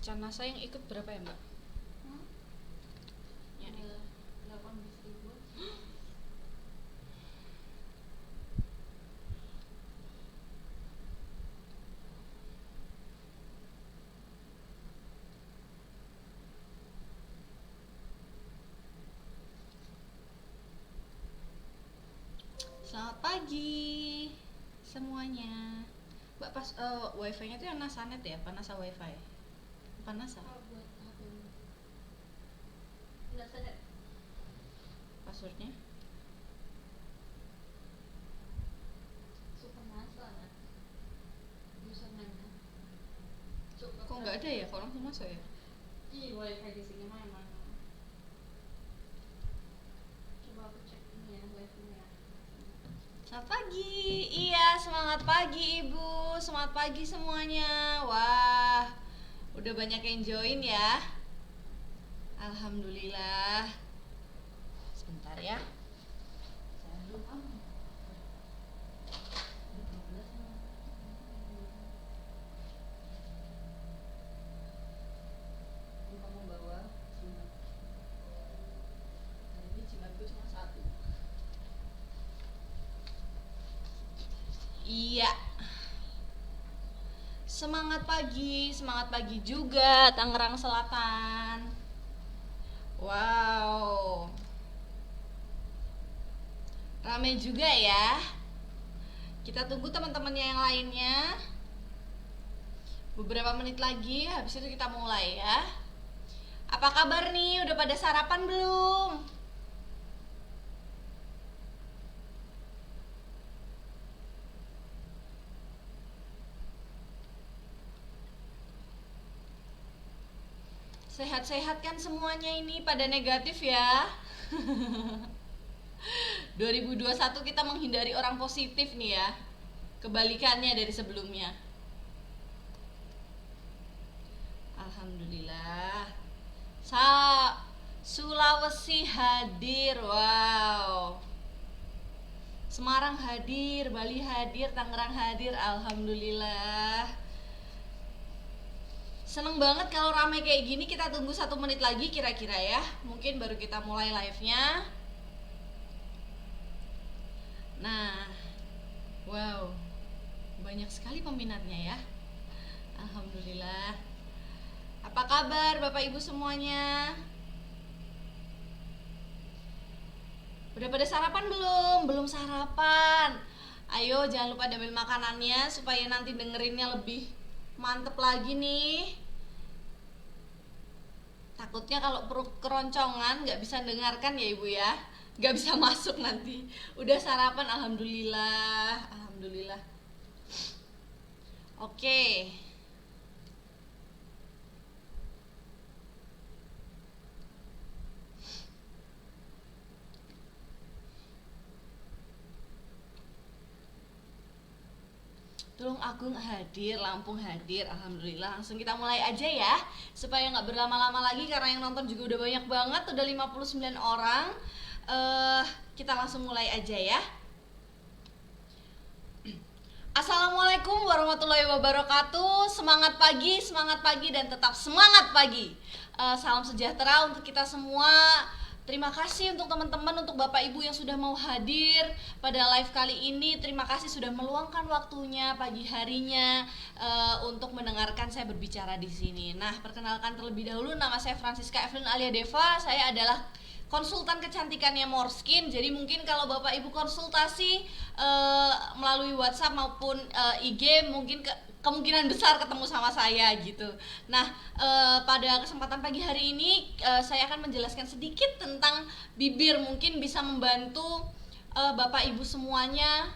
Canasa yang ikut berapa ya Mbak? Yang ikut 18.000. Selamat pagi semuanya. Mbak pas wifi-nya tuh yang Nasanet ya? Apa Nasa wifi? Apa Nasa? Buat HP. Nggak sadar. Passwordnya? Super NASA kan. Username-nya. Coba Kok nggak ada ya? Kok langsung masuk ya? Ih, wifi di sini mah emang. Coba aku cek ini ya wifi-nya. Selamat pagi. Iya, semangat pagi Ibu. Semangat pagi semuanya. Wah, udah banyak yang join ya. Alhamdulillah. Sebentar ya. Saya lupa. Lupa membawa jimat. Hari ini jimatku cuma satu. Iya. Semangat pagi juga Tangerang Selatan. Wow. Ramai juga ya. Kita tunggu teman-temannya yang lainnya. Beberapa menit lagi, habis itu kita mulai ya. Apa kabar nih? Udah pada sarapan belum? Sehat-sehat kan semuanya ini, pada negatif ya. 2021 kita menghindari orang positif nih ya. Kebalikannya dari sebelumnya. Alhamdulillah. Sulawesi hadir. Wow. Semarang hadir, Bali hadir, Tangerang hadir. Alhamdulillah. Seneng banget kalau ramai kayak gini. Kita tunggu 1 menit lagi kira-kira ya. Mungkin baru kita mulai live-nya. Nah, wow, banyak sekali peminatnya ya. Alhamdulillah. Apa kabar Bapak Ibu semuanya? Udah pada sarapan belum? Belum sarapan. Ayo jangan lupa ambil makanannya supaya nanti dengerinnya lebih mantep lagi nih. Takutnya kalau perut keroncongan nggak bisa dengarkan ya Ibu ya, nggak bisa masuk nanti. Udah sarapan, alhamdulillah, alhamdulillah. Oke. Tulung Agung hadir, Lampung hadir, alhamdulillah. Langsung kita mulai aja ya, supaya nggak berlama-lama lagi karena yang nonton juga udah banyak banget, udah 59 orang. Kita langsung mulai aja ya. Assalamualaikum warahmatullahi wabarakatuh. Semangat pagi dan tetap semangat pagi. Salam sejahtera untuk kita semua. Terima kasih untuk teman-teman, untuk Bapak Ibu yang sudah mau hadir pada live kali ini. Terima kasih sudah meluangkan waktunya pagi harinya untuk mendengarkan saya berbicara di sini. Nah, perkenalkan terlebih dahulu, nama saya Francisca Evelyn Alia Deva. Saya adalah konsultan kecantikannya Moreskin. Jadi mungkin kalau Bapak Ibu konsultasi melalui WhatsApp maupun IG, mungkin kemungkinan besar ketemu sama saya gitu. Nah, pada kesempatan pagi hari ini saya akan menjelaskan sedikit tentang bibir, mungkin bisa membantu Bapak Ibu semuanya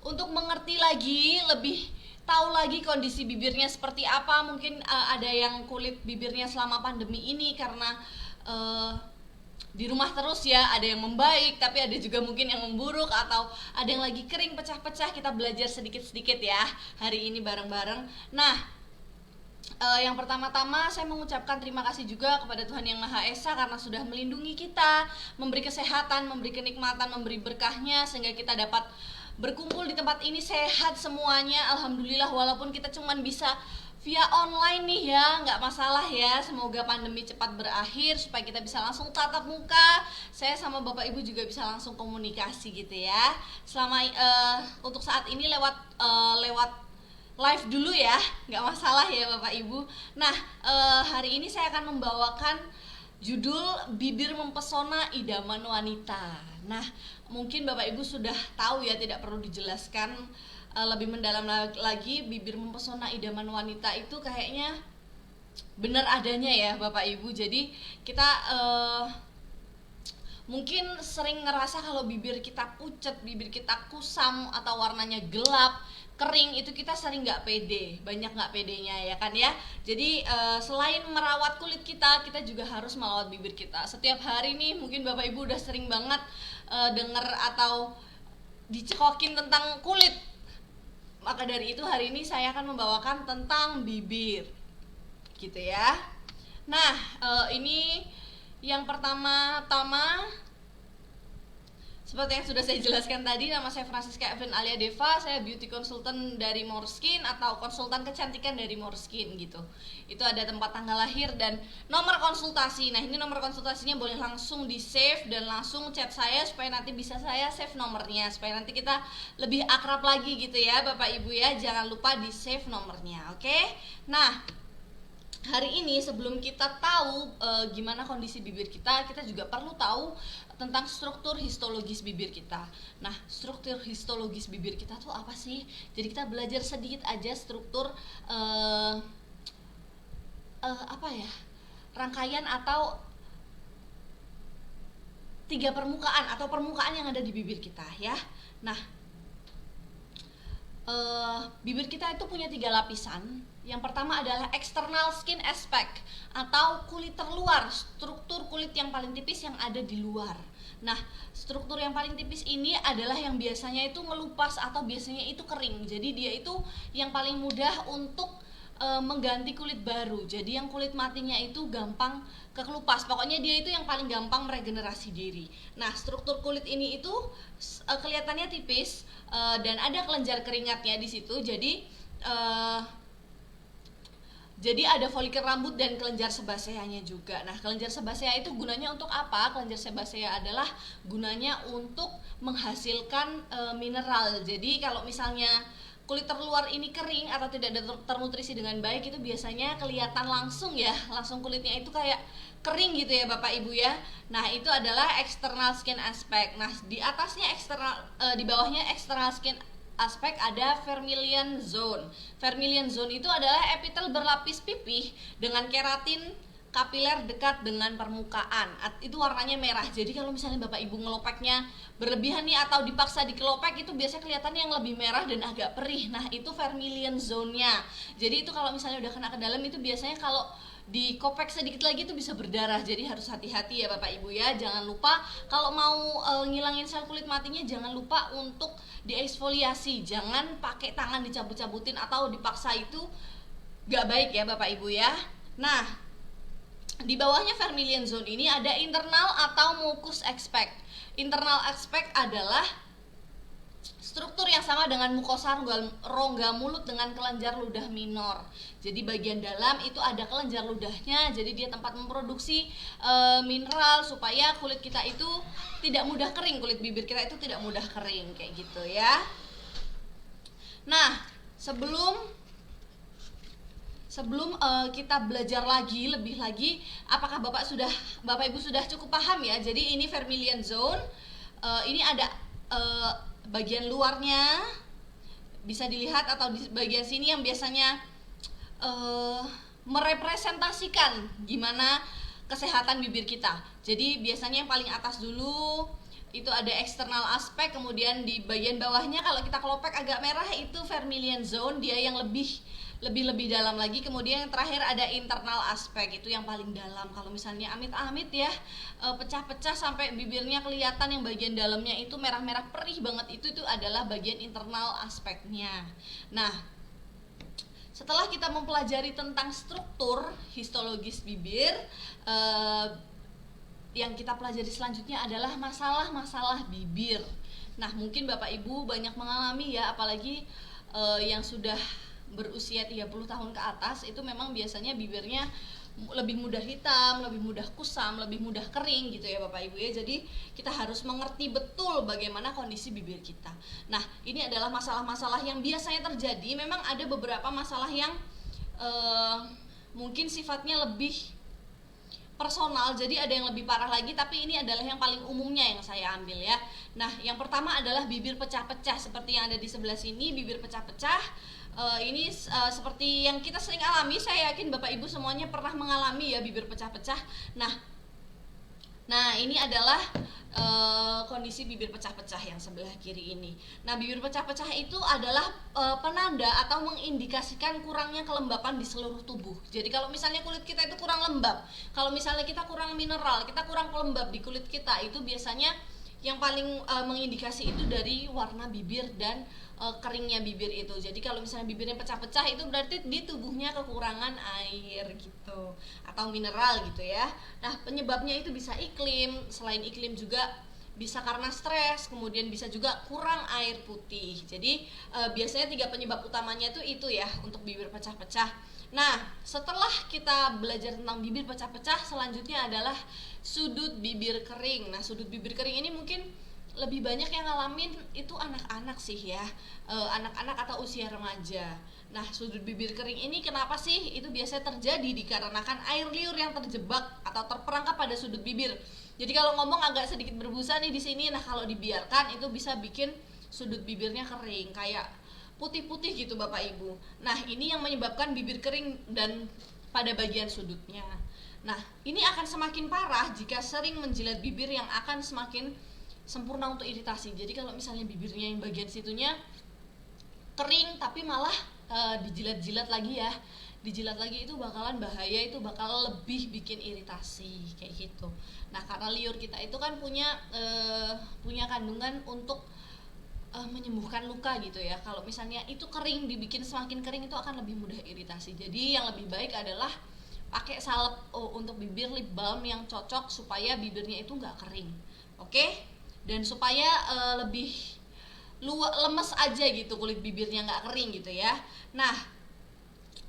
untuk mengerti lagi, lebih tahu lagi kondisi bibirnya seperti apa. Mungkin ada yang kulit bibirnya selama pandemi ini karena di rumah terus ya, ada yang membaik tapi ada juga mungkin yang memburuk, atau ada yang lagi kering pecah-pecah. Kita belajar sedikit-sedikit ya hari ini bareng-bareng. Nah, yang pertama-tama saya mengucapkan terima kasih juga kepada Tuhan Yang Maha Esa karena sudah melindungi kita, memberi kesehatan, memberi kenikmatan, memberi berkahnya sehingga kita dapat berkumpul di tempat ini sehat semuanya, alhamdulillah, walaupun kita cuman bisa via online nih ya, nggak masalah ya. Semoga pandemi cepat berakhir supaya kita bisa langsung tatap muka. Saya sama Bapak Ibu juga bisa langsung komunikasi gitu ya. Selama untuk saat ini lewat live dulu ya, nggak masalah ya Bapak Ibu. Nah, hari ini saya akan membawakan judul Bibir Mempesona Idaman Wanita. Nah, mungkin Bapak Ibu sudah tahu ya, tidak perlu dijelaskan lebih mendalam lagi. Bibir mempesona idaman wanita itu kayaknya benar adanya ya Bapak Ibu. Jadi kita mungkin sering ngerasa kalau bibir kita pucat, bibir kita kusam atau warnanya gelap, kering, itu kita sering nggak pede, banyak nggak pedenya ya kan ya. Jadi selain merawat kulit kita juga harus merawat bibir kita. Setiap hari nih mungkin Bapak Ibu udah sering banget denger atau dicekokin tentang kulit. Maka dari itu hari ini saya akan membawakan tentang bibir gitu ya. Nah, ini yang pertama-tama, seperti yang sudah saya jelaskan tadi, nama saya Francisca Evelyn Alia Deva. Saya beauty consultant dari Moreskin atau konsultan kecantikan dari Moreskin gitu. Itu ada tempat tanggal lahir dan nomor konsultasi. Nah, ini nomor konsultasinya boleh langsung di save dan langsung chat saya supaya nanti bisa saya save nomornya, supaya nanti kita lebih akrab lagi gitu ya Bapak Ibu ya. Jangan lupa di save nomornya, oke? Nah, hari ini sebelum kita tahu gimana kondisi bibir kita juga perlu tahu tentang struktur histologis bibir kita. Nah, struktur histologis bibir kita tuh apa sih? Jadi kita belajar sedikit aja struktur apa ya? Rangkaian atau 3 permukaan atau permukaan yang ada di bibir kita ya. Nah, bibir kita itu punya 3 lapisan. Yang pertama adalah external skin aspect atau kulit terluar, struktur kulit yang paling tipis yang ada di luar. Nah, struktur yang paling tipis ini adalah yang biasanya itu ngelupas atau biasanya itu kering. Jadi dia itu yang paling mudah untuk mengganti kulit baru. Jadi yang kulit matinya itu gampang kekelupas. Pokoknya dia itu yang paling gampang meregenerasi diri. Nah, struktur kulit ini itu kelihatannya tipis dan ada kelenjar keringatnya di situ. Jadi ada folikel rambut dan kelenjar sebaseanya juga. Nah, kelenjar sebasea itu gunanya untuk apa? Kelenjar sebasea adalah gunanya untuk menghasilkan mineral. Jadi kalau misalnya kulit terluar ini kering atau tidak ternutrisi dengan baik, itu biasanya kelihatan langsung ya, langsung kulitnya itu kayak kering gitu ya Bapak Ibu ya. Nah, itu adalah external skin aspect. Nah, di atasnya di bawahnya external skin aspek ada vermilion zone. Vermilion zone itu adalah epitel berlapis pipih dengan keratin kapiler dekat dengan permukaan. Itu warnanya merah. Jadi kalau misalnya Bapak Ibu ngelopeknya berlebihan nih atau dipaksa dikelopek, itu biasanya kelihatannya yang lebih merah dan agak perih. Nah, itu vermilion zone-nya. Jadi itu kalau misalnya udah kena ke dalam, itu biasanya kalau dikopek sedikit lagi itu bisa berdarah. Jadi harus hati-hati ya Bapak Ibu ya. Jangan lupa kalau mau ngilangin sel kulit matinya, jangan lupa untuk dieksfoliasi. Jangan pakai tangan dicabut-cabutin atau dipaksa, itu gak baik ya Bapak Ibu ya. Nah, di bawahnya vermilion zone ini ada internal atau mucus aspect. Internal aspect adalah struktur yang sama dengan mukosa rongga mulut dengan kelenjar ludah minor. Jadi bagian dalam itu ada kelenjar ludahnya. Jadi dia tempat memproduksi mineral supaya kulit kita itu tidak mudah kering, kulit bibir kita itu tidak mudah kering kayak gitu ya. Nah, sebelum kita belajar lebih lagi, apakah Bapak Ibu sudah cukup paham ya? Jadi ini vermilion zone. Ini ada bagian luarnya bisa dilihat, atau di bagian sini yang biasanya merepresentasikan gimana kesehatan bibir kita. Jadi biasanya yang paling atas dulu itu ada external aspect, kemudian di bagian bawahnya kalau kita kelopek agak merah itu vermilion zone, dia yang lebih dalam lagi. Kemudian yang terakhir ada internal aspect, itu yang paling dalam. Kalau misalnya amit-amit ya pecah-pecah sampai bibirnya kelihatan yang bagian dalamnya itu merah-merah perih banget, itu adalah bagian internal aspeknya. Nah, setelah kita mempelajari tentang struktur histologis bibir, yang kita pelajari selanjutnya adalah masalah-masalah bibir. Nah, mungkin Bapak Ibu banyak mengalami ya, apalagi yang sudah berusia 30 tahun ke atas itu memang biasanya bibirnya lebih mudah hitam, lebih mudah kusam, lebih mudah kering gitu ya Bapak Ibu ya. Jadi kita harus mengerti betul bagaimana kondisi bibir kita. Nah, ini adalah masalah-masalah yang biasanya terjadi. Memang ada beberapa masalah yang mungkin sifatnya lebih personal, jadi ada yang lebih parah lagi, tapi ini adalah yang paling umumnya yang saya ambil ya. Nah, yang pertama adalah bibir pecah-pecah, seperti yang ada di sebelah sini, bibir pecah-pecah. Ini seperti yang kita sering alami, saya yakin Bapak Ibu semuanya pernah mengalami ya bibir pecah-pecah. Nah, ini adalah kondisi bibir pecah-pecah yang sebelah kiri ini. Nah, bibir pecah-pecah itu adalah penanda atau mengindikasikan kurangnya kelembapan di seluruh tubuh. Jadi kalau misalnya kulit kita itu kurang lembab, kalau misalnya kita kurang mineral, kita kurang pelembab di kulit kita, itu biasanya yang paling mengindikasi itu dari warna bibir dan keringnya bibir itu. Jadi kalau misalnya bibirnya pecah-pecah itu berarti di tubuhnya kekurangan air gitu atau mineral gitu ya. Nah, penyebabnya itu bisa iklim, selain iklim juga bisa karena stres, kemudian bisa juga kurang air putih. Jadi biasanya 3 penyebab utamanya itu ya untuk bibir pecah-pecah. Nah, setelah kita belajar tentang bibir pecah-pecah, selanjutnya adalah sudut bibir kering. Nah, sudut bibir kering ini mungkin lebih banyak yang ngalamin itu anak-anak sih ya, anak-anak atau usia remaja. Nah, sudut bibir kering ini kenapa sih? Itu biasanya terjadi dikarenakan air liur yang terjebak atau terperangkap pada sudut bibir. Jadi kalau ngomong agak sedikit berbusa nih di sini, nah kalau dibiarkan itu bisa bikin sudut bibirnya kering, kayak putih-putih gitu Bapak Ibu. Nah, ini yang menyebabkan bibir kering dan pada bagian sudutnya. Nah, ini akan semakin parah jika sering menjilat bibir yang akan semakin sempurna untuk iritasi. Jadi kalau misalnya bibirnya yang bagian situnya kering tapi malah dijilat-jilat lagi ya, dijilat lagi itu bakalan bahaya, itu bakal lebih bikin iritasi kayak gitu. Nah, karena liur kita itu kan punya kandungan untuk menyembuhkan luka gitu ya. Kalau misalnya itu kering, dibikin semakin kering itu akan lebih mudah iritasi. Jadi yang lebih baik adalah pakai salep untuk bibir, lip balm yang cocok supaya bibirnya itu nggak kering. Oke? Dan supaya lebih lemes aja gitu kulit bibirnya, nggak kering gitu ya. Nah,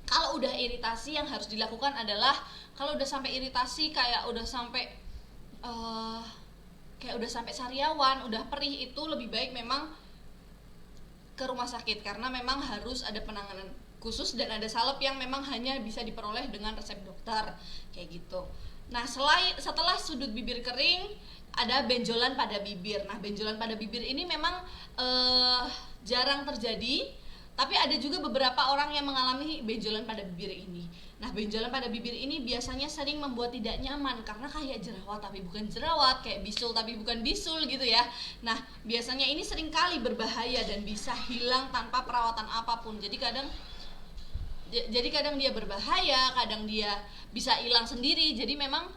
kalau udah iritasi yang harus dilakukan adalah kalau udah sampai iritasi kayak udah sampai sariawan, udah perih, itu lebih baik memang ke rumah sakit karena memang harus ada penanganan khusus dan ada salep yang memang hanya bisa diperoleh dengan resep dokter kayak gitu. Nah, setelah sudut bibir kering, ada benjolan pada bibir. Nah, benjolan pada bibir ini memang jarang terjadi, tapi ada juga beberapa orang yang mengalami benjolan pada bibir ini. Nah, benjolan pada bibir ini biasanya sering membuat tidak nyaman karena kayak jerawat tapi bukan jerawat, kayak bisul tapi bukan bisul gitu ya. Nah, biasanya ini seringkali berbahaya dan bisa hilang tanpa perawatan apapun. Jadi kadang dia berbahaya, kadang dia bisa hilang sendiri. Jadi memang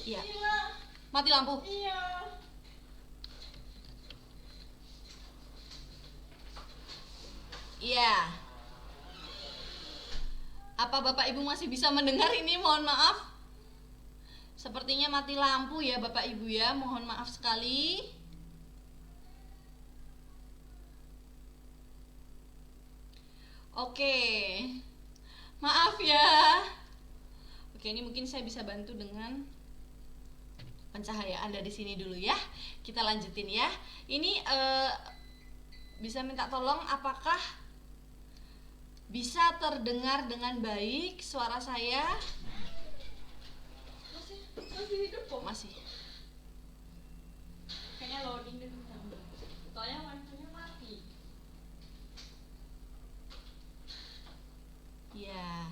iya. Mati lampu. Iya. Iya. Apa Bapak Ibu masih bisa mendengar ini? Mohon maaf. Sepertinya mati lampu ya Bapak Ibu ya. Mohon maaf sekali. Oke. Maaf ya. Oke, ini mungkin saya bisa bantu dengan pencahayaan dari sini dulu ya. Kita lanjutin ya. Ini bisa minta tolong apakah bisa terdengar dengan baik suara saya? Masih hidup kok. Masih. Kayaknya loading dulu. Soalnya wifi-nya mati. Ya.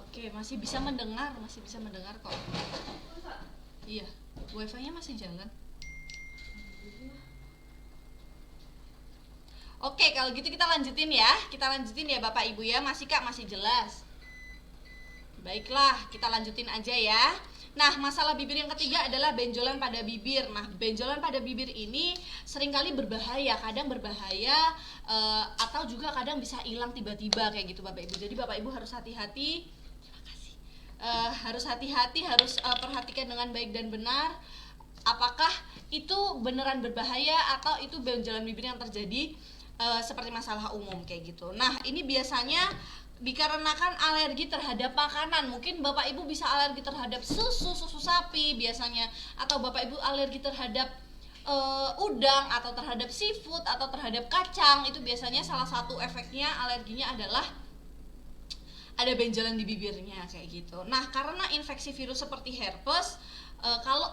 Oke, masih bisa mendengar kok. Iya, wifi-nya masih jalan. Oke, kalau gitu kita lanjutin ya Bapak Ibu ya. Masih Kak, masih jelas. Baiklah, kita lanjutin aja ya. Nah, masalah bibir yang ketiga adalah benjolan pada bibir. Nah, benjolan pada bibir ini seringkali berbahaya, kadang berbahaya atau juga kadang bisa hilang tiba-tiba kayak gitu Bapak Ibu. Jadi Bapak Ibu harus hati-hati. Terima kasih. Harus hati-hati, harus perhatikan dengan baik dan benar. Apakah itu beneran berbahaya atau itu benjolan bibir yang terjadi seperti masalah umum kayak gitu. Nah, ini biasanya dikarenakan alergi terhadap makanan. Mungkin Bapak Ibu bisa alergi terhadap susu sapi biasanya, atau Bapak Ibu alergi terhadap udang atau terhadap seafood atau terhadap kacang. Itu biasanya salah satu efeknya alerginya adalah ada benjolan di bibirnya kayak gitu. Nah, karena infeksi virus seperti herpes, kalau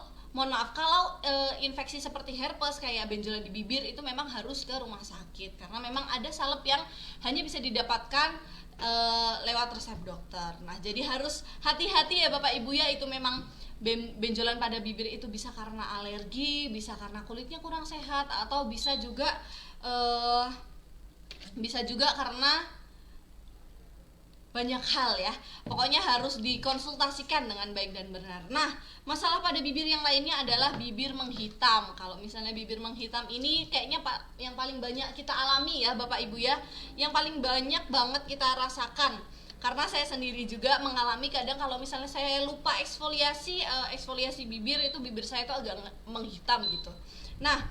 infeksi seperti herpes kayak benjolan di bibir itu memang harus ke rumah sakit, karena memang ada salep yang hanya bisa didapatkan lewat resep dokter. Nah, jadi harus hati-hati ya Bapak Ibu ya, itu memang benjolan pada bibir itu bisa karena alergi, bisa karena kulitnya kurang sehat, atau bisa juga karena banyak hal ya. Pokoknya harus dikonsultasikan dengan baik dan benar. Nah, masalah pada bibir yang lainnya adalah bibir menghitam. Kalau misalnya bibir menghitam ini kayaknya yang paling banyak kita alami ya Bapak Ibu ya, yang paling banyak banget kita rasakan. Karena saya sendiri juga mengalami, kadang kalau misalnya saya lupa eksfoliasi bibir, itu bibir saya itu agak menghitam gitu. Nah,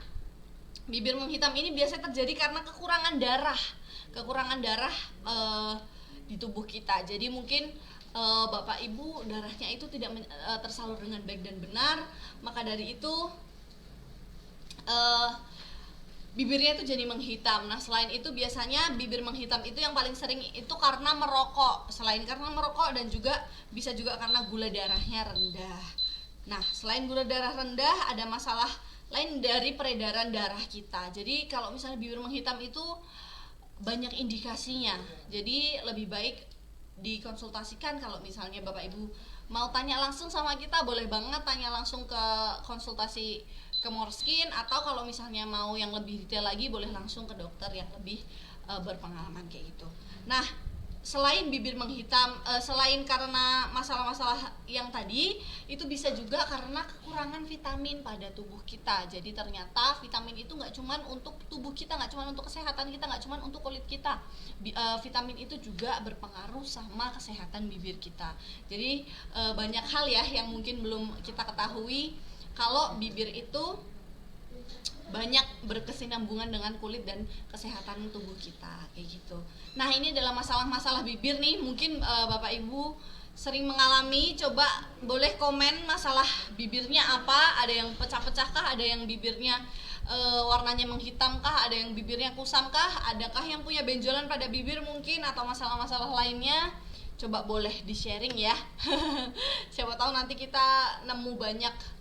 bibir menghitam ini biasanya terjadi karena kekurangan darah di tubuh kita. Jadi mungkin Bapak Ibu darahnya itu tidak tersalur dengan baik dan benar, maka dari itu bibirnya itu jadi menghitam. Nah, selain itu biasanya bibir menghitam itu yang paling sering itu karena merokok. Selain karena merokok, dan juga bisa juga karena gula darahnya rendah. Nah, selain gula darah rendah, ada masalah lain dari peredaran darah kita. Jadi kalau misalnya bibir menghitam itu banyak indikasinya, jadi lebih baik dikonsultasikan. Kalau misalnya Bapak Ibu mau tanya langsung sama kita, boleh banget tanya langsung ke konsultasi ke Morskin, atau kalau misalnya mau yang lebih detail lagi, boleh langsung ke dokter yang lebih berpengalaman kayak gitu. Nah, selain bibir menghitam, selain karena masalah-masalah yang tadi, itu bisa juga karena kekurangan vitamin pada tubuh kita. Jadi ternyata vitamin itu nggak cuma untuk tubuh kita, nggak cuma untuk kesehatan kita, nggak cuma untuk kulit kita. Vitamin itu juga berpengaruh sama kesehatan bibir kita. Jadi banyak hal ya yang mungkin belum kita ketahui kalau bibir itu banyak berkesinambungan dengan kulit dan kesehatan tubuh kita kayak gitu. Nah, ini adalah masalah-masalah bibir nih, mungkin Bapak Ibu sering mengalami. Coba boleh komen masalah bibirnya apa, ada yang pecah-pecah kah, ada yang bibirnya warnanya menghitam kah, ada yang bibirnya kusam kah, adakah yang punya benjolan pada bibir mungkin, atau masalah-masalah lainnya. Coba boleh di-sharing ya. Siapa tahu nanti kita nemu banyak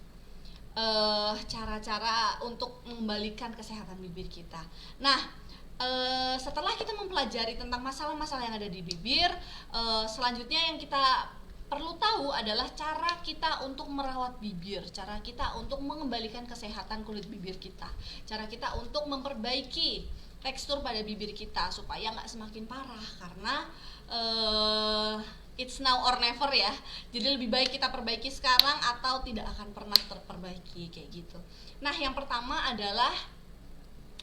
cara-cara untuk mengembalikan kesehatan bibir kita. Nah, setelah kita mempelajari tentang masalah-masalah yang ada di bibir, selanjutnya yang kita perlu tahu adalah cara kita untuk merawat bibir, cara kita untuk mengembalikan kesehatan kulit bibir kita, cara kita untuk memperbaiki tekstur pada bibir kita supaya nggak semakin parah, karena it's now or never ya. Jadi lebih baik kita perbaiki sekarang atau tidak akan pernah terperbaiki kayak gitu. Nah, yang pertama adalah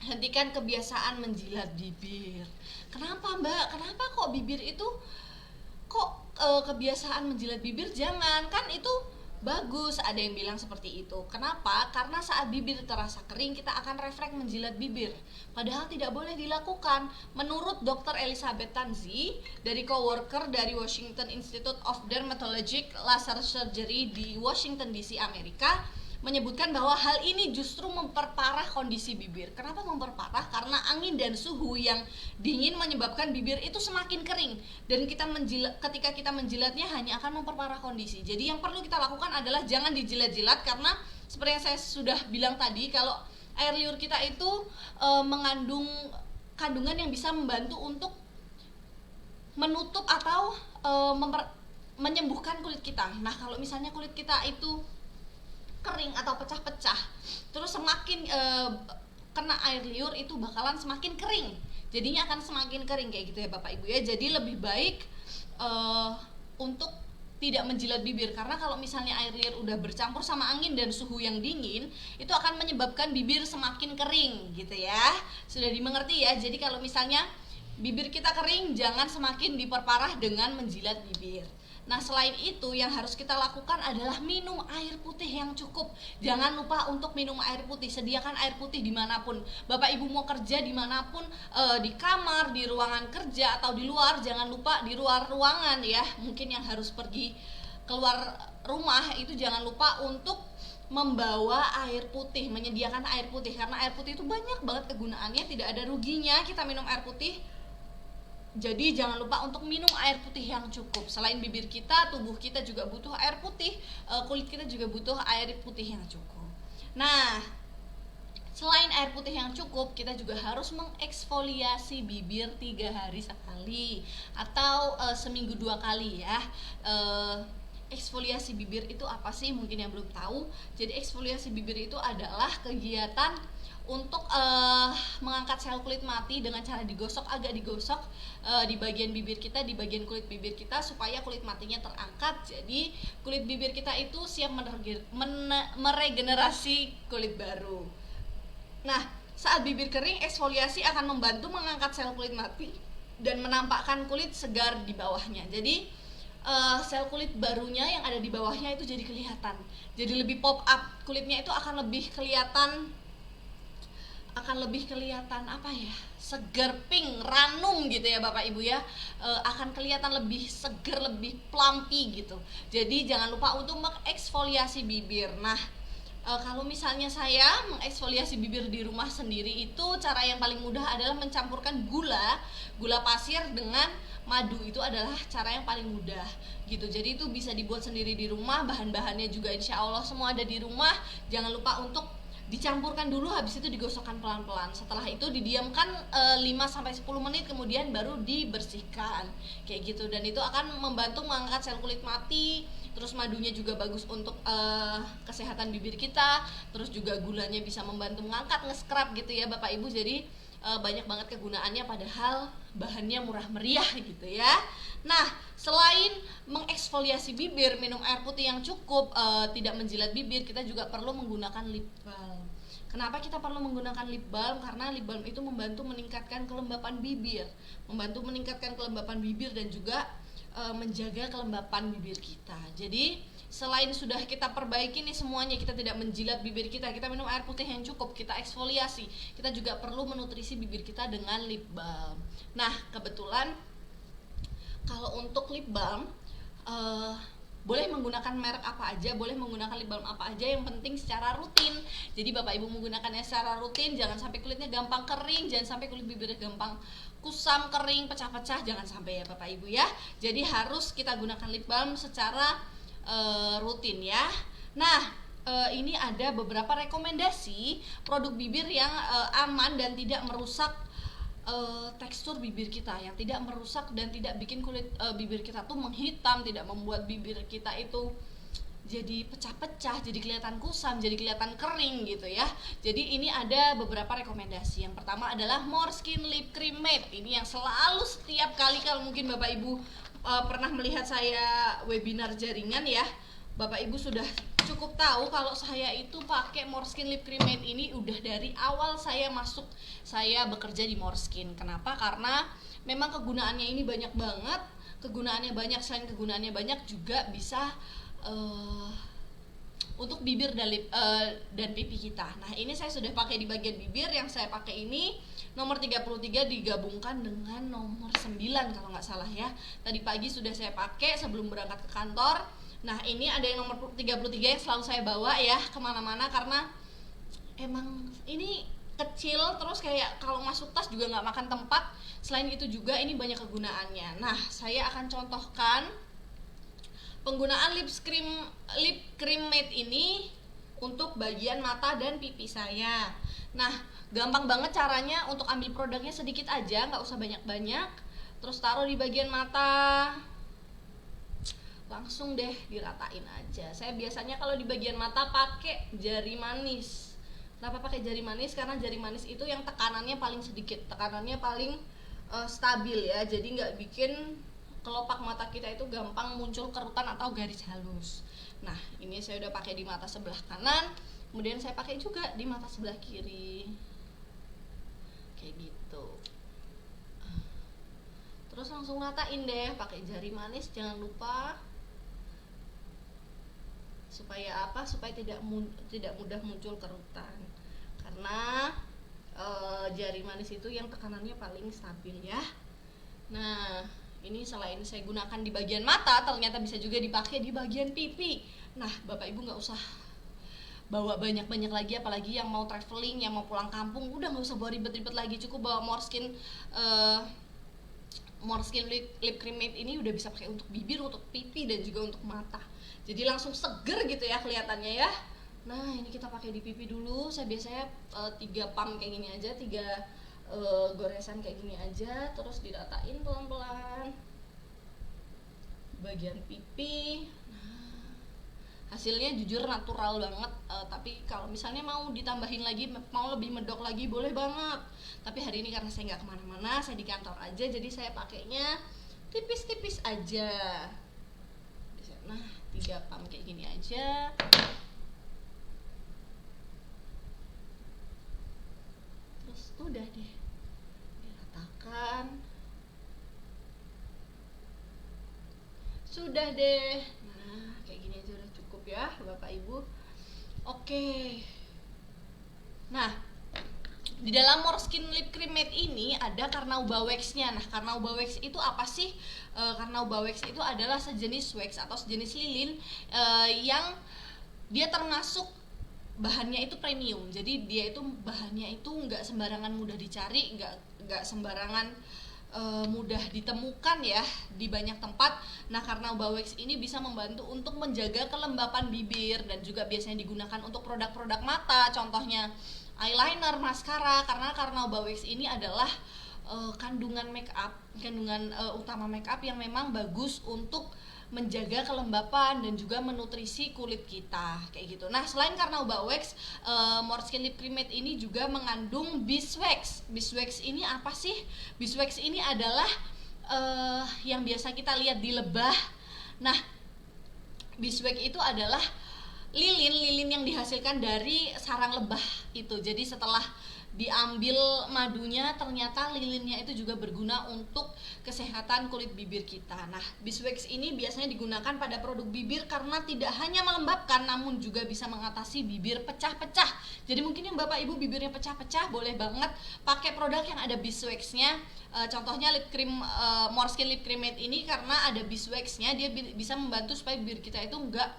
hentikan kebiasaan menjilat bibir. Kenapa Mbak? Kenapa kok bibir itu kebiasaan menjilat bibir? Jangan, kan itu bagus, ada yang bilang seperti itu. Kenapa? Karena saat bibir terasa kering, kita akan refleks menjilat bibir. Padahal tidak boleh dilakukan. Menurut Dr. Elizabeth Tanzi dari coworker dari Washington Institute of Dermatologic Laser Surgery di Washington DC, Amerika, menyebutkan bahwa hal ini justru memperparah kondisi bibir. Kenapa memperparah? Karena angin dan suhu yang dingin menyebabkan bibir itu semakin kering, dan ketika kita menjilatnya hanya akan memperparah kondisi. Jadi yang perlu kita lakukan adalah jangan dijilat-jilat, karena seperti yang saya sudah bilang tadi, kalau air liur kita itu mengandung kandungan yang bisa membantu untuk menutup atau menyembuhkan kulit kita. Nah, kalau misalnya kulit kita itu kering atau pecah-pecah, terus semakin kena air liur, itu bakalan semakin kering, jadinya akan semakin kering kayak gitu ya Bapak Ibu ya. Jadi lebih baik untuk tidak menjilat bibir, karena kalau misalnya air liur udah bercampur sama angin dan suhu yang dingin itu akan menyebabkan bibir semakin kering gitu ya. Sudah dimengerti ya. Jadi kalau misalnya bibir kita kering, jangan semakin diperparah dengan menjilat bibir. Nah, selain itu yang harus kita lakukan adalah minum air putih yang cukup. Jangan lupa untuk minum air putih. Sediakan air putih dimanapun Bapak Ibu mau kerja, dimanapun, di kamar, di ruangan kerja, atau di luar. Jangan lupa di luar ruangan ya, mungkin yang harus pergi keluar rumah itu jangan lupa untuk membawa air putih, menyediakan air putih. Karena air putih itu banyak banget kegunaannya, tidak ada ruginya kita minum air putih. Jadi jangan lupa untuk minum air putih yang cukup. Selain bibir kita, tubuh kita juga butuh air putih, kulit kita juga butuh air putih yang cukup. Nah, selain air putih yang cukup, kita juga harus mengeksfoliasi bibir 3 hari sekali atau seminggu 2 kali ya. Eksfoliasi bibir itu apa sih? Mungkin yang belum tahu. Jadi eksfoliasi bibir itu adalah kegiatan untuk mengangkat sel kulit mati dengan cara digosok, agak digosok di bagian bibir kita, di bagian kulit bibir kita, supaya kulit matinya terangkat. Jadi kulit bibir kita itu siap meregenerasi kulit baru. Nah, saat bibir kering, eksfoliasi akan membantu mengangkat sel kulit mati dan menampakkan kulit segar di bawahnya. Jadi sel kulit barunya yang ada di bawahnya itu jadi kelihatan, jadi lebih pop up. Kulitnya itu akan lebih kelihatan apa ya, segar, pink, ranum gitu ya Bapak Ibu ya. Akan kelihatan lebih segar, lebih plumpy gitu. Jadi jangan lupa untuk mengeksfoliasi bibir. Nah, kalau misalnya saya mengeksfoliasi bibir di rumah sendiri, itu cara yang paling mudah adalah mencampurkan gula pasir dengan madu. Itu adalah cara yang paling mudah gitu. Jadi itu bisa dibuat sendiri di rumah, bahan-bahannya juga insya Allah semua ada di rumah. Jangan lupa untuk dicampurkan dulu, habis itu digosokkan pelan-pelan. Setelah itu didiamkan 5-10 menit, kemudian baru dibersihkan kayak gitu. Dan itu akan membantu mengangkat sel kulit mati. Terus madunya juga bagus untuk kesehatan bibir kita. Terus juga gulanya bisa membantu mengangkat, nge-scrub gitu ya Bapak Ibu. Jadi banyak banget kegunaannya, padahal bahannya murah meriah gitu ya. Nah, selain mengeksfoliasi bibir, minum air putih yang cukup, tidak menjilat bibir, kita juga perlu menggunakan lip balm. Kenapa kita perlu menggunakan lip balm? Karena lip balm itu membantu meningkatkan kelembapan bibir, dan juga menjaga kelembapan bibir kita. Jadi selain sudah kita perbaiki nih semuanya, kita tidak menjilat bibir kita minum air putih yang cukup, kita eksfoliasi, kita juga perlu menutrisi bibir kita dengan lip balm. Nah, kebetulan kalau untuk lip balm boleh menggunakan merek apa aja, boleh menggunakan lip balm apa aja, yang penting secara rutin. Jadi Bapak Ibu menggunakannya secara rutin, jangan sampai kulitnya gampang kering, jangan sampai kulit bibirnya gampang kusam, kering, pecah-pecah, jangan sampai ya Bapak Ibu ya. Jadi harus kita gunakan lip balm secara rutin ya. Nah, ini ada beberapa rekomendasi produk bibir yang aman dan tidak merusak tekstur bibir kita, yang tidak merusak dan tidak bikin kulit bibir kita tuh menghitam, tidak membuat bibir kita itu jadi pecah-pecah, jadi kelihatan kusam, jadi kelihatan kering gitu ya. Jadi ini ada beberapa rekomendasi. Yang pertama adalah Moreskin Lip Cream Matte. Ini yang selalu setiap kali kalau mungkin Bapak Ibu pernah melihat saya webinar jaringan ya, Bapak Ibu sudah cukup tahu kalau saya itu pakai Moreskin Lip Cream Matte ini udah dari awal saya bekerja di Moreskin. Kenapa? Karena memang kegunaannya ini banyak banget. Selain kegunaannya banyak, juga bisa untuk bibir dan pipi kita. Nah, ini saya sudah pakai di bagian bibir. Yang saya pakai ini nomor 33 digabungkan dengan nomor 9 kalau nggak salah ya. Tadi pagi sudah saya pakai sebelum berangkat ke kantor. Nah, ini ada yang nomor 33 yang selalu saya bawa ya kemana-mana, karena emang ini kecil, terus kayak kalau masuk tas juga nggak makan tempat. Selain itu juga ini banyak kegunaannya. Nah, saya akan contohkan penggunaan lip cream matte ini untuk bagian mata dan pipi saya. Nah, gampang banget caranya. Untuk ambil produknya sedikit aja, nggak usah banyak-banyak. Terus taruh di bagian mata, langsung deh diratain aja. Saya biasanya kalau di bagian mata pakai jari manis. Kenapa pakai jari manis? Karena jari manis itu yang tekanannya paling sedikit, tekanannya paling stabil ya. Jadi nggak bikin kelopak mata kita itu gampang muncul kerutan atau garis halus. Nah, ini saya udah pakai di mata sebelah kanan, kemudian saya pakai juga di mata sebelah kiri. Kayak gitu. Terus langsung ratain deh, pakai jari manis jangan lupa. Supaya apa? Supaya tidak mudah muncul kerutan. Karena jari manis itu yang tekanannya paling stabil ya. Nah, ini selain saya gunakan di bagian mata, ternyata bisa juga dipakai di bagian pipi. Nah, Bapak Ibu nggak usah bawa banyak-banyak lagi, apalagi yang mau traveling, yang mau pulang kampung, udah nggak usah bawa ribet-ribet lagi, cukup bawa Moreskin lip cream matte ini udah bisa pakai untuk bibir, untuk pipi, dan juga untuk mata. Jadi langsung seger gitu ya kelihatannya ya. Nah, ini kita pakai di pipi dulu. Saya biasanya 3 pump kayak gini aja, 3 goresan kayak gini aja, terus diratain pelan-pelan bagian pipi. Nah, hasilnya jujur natural banget, tapi kalau misalnya mau ditambahin lagi, mau lebih medok lagi, boleh banget. Tapi hari ini karena saya nggak kemana-mana, saya di kantor aja, jadi saya pakainya tipis-tipis aja. Nah, 3 pump kayak gini aja. Terus udah deh, diratakan. Sudah deh. Nah, kayak gini aja udah cukup ya Bapak Ibu. Oke. Nah, di dalam Moreskin lip cream matte ini ada Carnauba wax-nya. Nah, Carnauba wax itu apa sih? Carnauba wax itu adalah sejenis wax atau sejenis lilin yang dia termasuk bahannya itu premium. Jadi dia itu bahannya itu nggak sembarangan mudah dicari, nggak sembarangan mudah ditemukan ya di banyak tempat. Nah, Carnauba wax ini bisa membantu untuk menjaga kelembapan bibir dan juga biasanya digunakan untuk produk-produk mata, contohnya eyeliner, maskara. Karena Carnauba wax ini adalah kandungan utama make up yang memang bagus untuk menjaga kelembapan dan juga menutrisi kulit kita kayak gitu. Nah, selain Carnauba wax, Moreskin lip cream matte ini juga mengandung beeswax. Beeswax ini apa sih? Beeswax ini adalah yang biasa kita lihat di lebah. Nah, beeswax itu adalah lilin yang dihasilkan dari sarang lebah itu. Jadi setelah diambil madunya, ternyata lilinnya itu juga berguna untuk kesehatan kulit bibir kita. Nah, beeswax ini biasanya digunakan pada produk bibir karena tidak hanya melembabkan, namun juga bisa mengatasi bibir pecah-pecah. Jadi mungkin yang Bapak Ibu bibirnya pecah-pecah, boleh banget pakai produk yang ada beeswax-nya. Contohnya lip cream Moreskin lip cream matte ini, karena ada beeswax-nya, dia bisa membantu supaya bibir kita itu enggak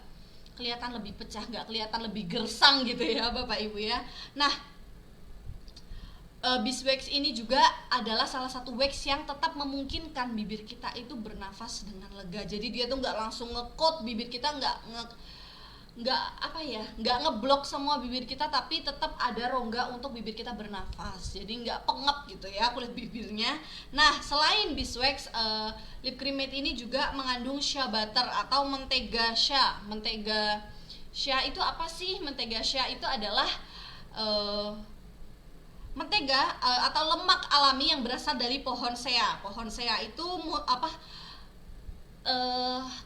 kelihatan lebih pecah, nggak kelihatan lebih gersang gitu ya Bapak Ibu ya. Nah, beeswax ini juga adalah salah satu wax yang tetap memungkinkan bibir kita itu bernafas dengan lega. Jadi dia tuh nggak langsung nge-coat bibir kita, nggak ngeblok semua bibir kita, tapi tetap ada rongga untuk bibir kita bernafas. Jadi nggak pengep gitu ya kulit bibirnya. Nah, selain beeswax, lip cream matte ini juga mengandung shea butter atau mentega shea. Mentega shea itu apa sih? Mentega shea itu adalah mentega atau lemak alami yang berasal dari pohon shea. Pohon shea itu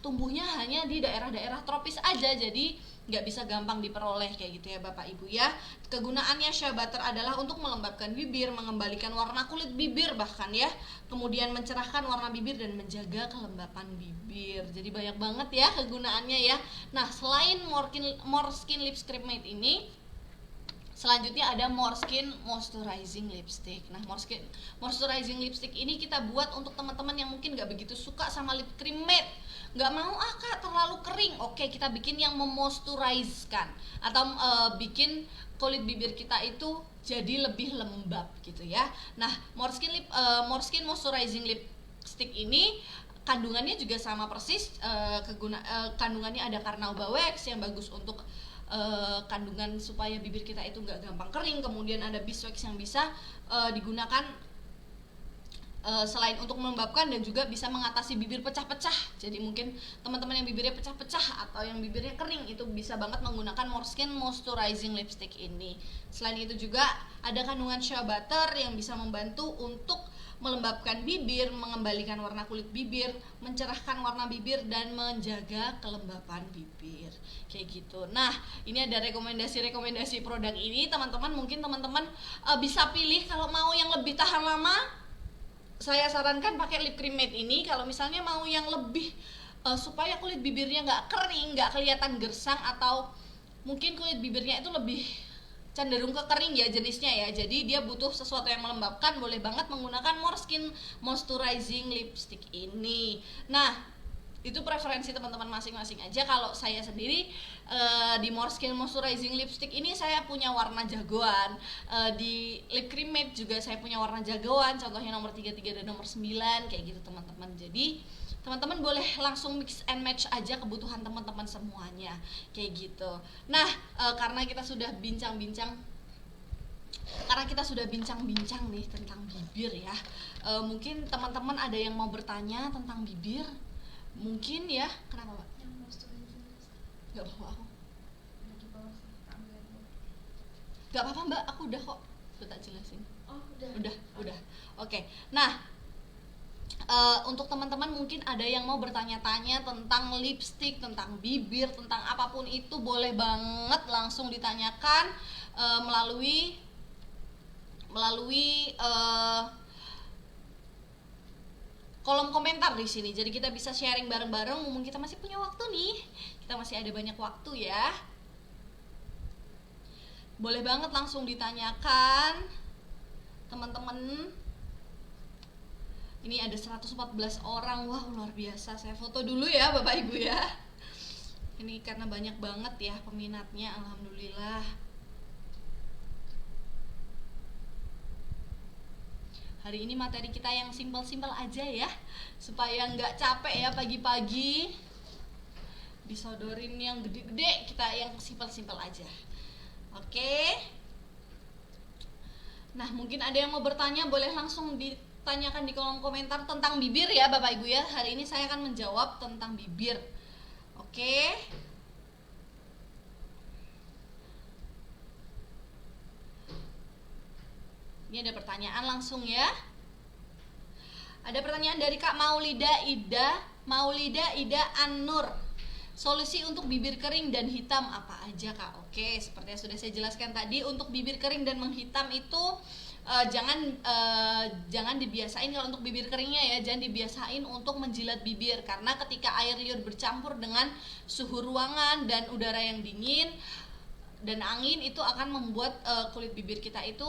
tumbuhnya hanya di daerah-daerah tropis aja, jadi nggak bisa gampang diperoleh kayak gitu ya Bapak Ibu ya. Kegunaannya shea butter adalah untuk melembabkan bibir, mengembalikan warna kulit bibir bahkan ya, kemudian mencerahkan warna bibir dan menjaga kelembapan bibir. Jadi banyak banget ya kegunaannya ya. Nah, selain Moreskin lip cream matte ini, selanjutnya ada Moreskin moisturizing lipstick. Nah, Moreskin moisturizing lipstick ini kita buat untuk teman-teman yang mungkin nggak begitu suka sama lip cream matte, nggak mau Kak terlalu kering. Oke, kita bikin yang memoisturizekan atau bikin kulit bibir kita itu jadi lebih lembab gitu ya. Nah, Moreskin moisturizing lipstick ini kandungannya juga sama persis, kandungannya ada Carnauba wax yang bagus untuk kandungan supaya bibir kita itu nggak gampang kering. Kemudian ada beeswax yang bisa digunakan selain untuk melembabkan dan juga bisa mengatasi bibir pecah-pecah. Jadi mungkin teman-teman yang bibirnya pecah-pecah atau yang bibirnya kering itu bisa banget menggunakan Moreskin moisturizing lipstick ini. Selain itu juga ada kandungan shea butter yang bisa membantu untuk melembabkan bibir, mengembalikan warna kulit bibir, mencerahkan warna bibir, dan menjaga kelembapan bibir kayak gitu. Nah, ini ada rekomendasi produk ini, teman-teman. Mungkin teman-teman bisa pilih. Kalau mau yang lebih tahan lama, saya sarankan pakai lip cream matte ini. Kalau misalnya mau yang lebih supaya kulit bibirnya nggak kering, nggak kelihatan gersang, atau mungkin kulit bibirnya itu lebih cenderung ke kering ya jenisnya ya, jadi dia butuh sesuatu yang melembabkan, boleh banget menggunakan Moreskin Moisturizing Lipstick ini. Nah, itu preferensi teman-teman masing-masing aja. Kalau saya sendiri di Moreskin Moisturizing Lipstick ini saya punya warna jagoan, di lip cream matte juga saya punya warna jagoan, contohnya nomor 33 dan nomor 9 kayak gitu teman-teman. Jadi teman-teman boleh langsung mix and match aja kebutuhan teman-teman semuanya kayak gitu. Nah, karena kita sudah bincang-bincang nih tentang bibir ya, mungkin teman-teman ada yang mau bertanya tentang bibir mungkin ya. Kenapa Mbak? Yang moisturizing Gak apa-apa aku. di bawah sih, Kak, ambil dulu. Gak apa-apa Mbak, aku udah kok. Udah tak jelasin. Oh, Udah. Oke. Nah, untuk teman-teman mungkin ada yang mau bertanya-tanya tentang lipstick, tentang bibir, tentang apapun itu, boleh banget langsung ditanyakan melalui kolom komentar di sini. Jadi kita bisa sharing bareng-bareng. Mumpung kita masih punya waktu nih, kita masih ada banyak waktu ya. Boleh banget langsung ditanyakan teman-teman. Ini ada 114 orang, wah luar biasa. Saya foto dulu ya Bapak Ibu ya. Ini karena banyak banget ya peminatnya, alhamdulillah. Hari ini materi kita yang simpel-simpel aja ya, supaya nggak capek ya pagi-pagi disodorin yang gede-gede, kita yang simpel-simpel aja. Oke. Nah, mungkin ada yang mau bertanya, boleh langsung ditanyakan di kolom komentar tentang bibir ya Bapak Ibu ya. Hari ini saya akan menjawab tentang bibir. Oke. Ini ada pertanyaan langsung ya. Ada pertanyaan dari Kak Maulida Ida An-Nur. Solusi untuk bibir kering dan hitam apa aja Kak? Oke, seperti yang sudah saya jelaskan tadi, untuk bibir kering dan menghitam itu jangan dibiasain. Kalau untuk bibir keringnya ya, jangan dibiasain untuk menjilat bibir, karena ketika air liur bercampur dengan suhu ruangan dan udara yang dingin dan angin, itu akan membuat kulit bibir kita itu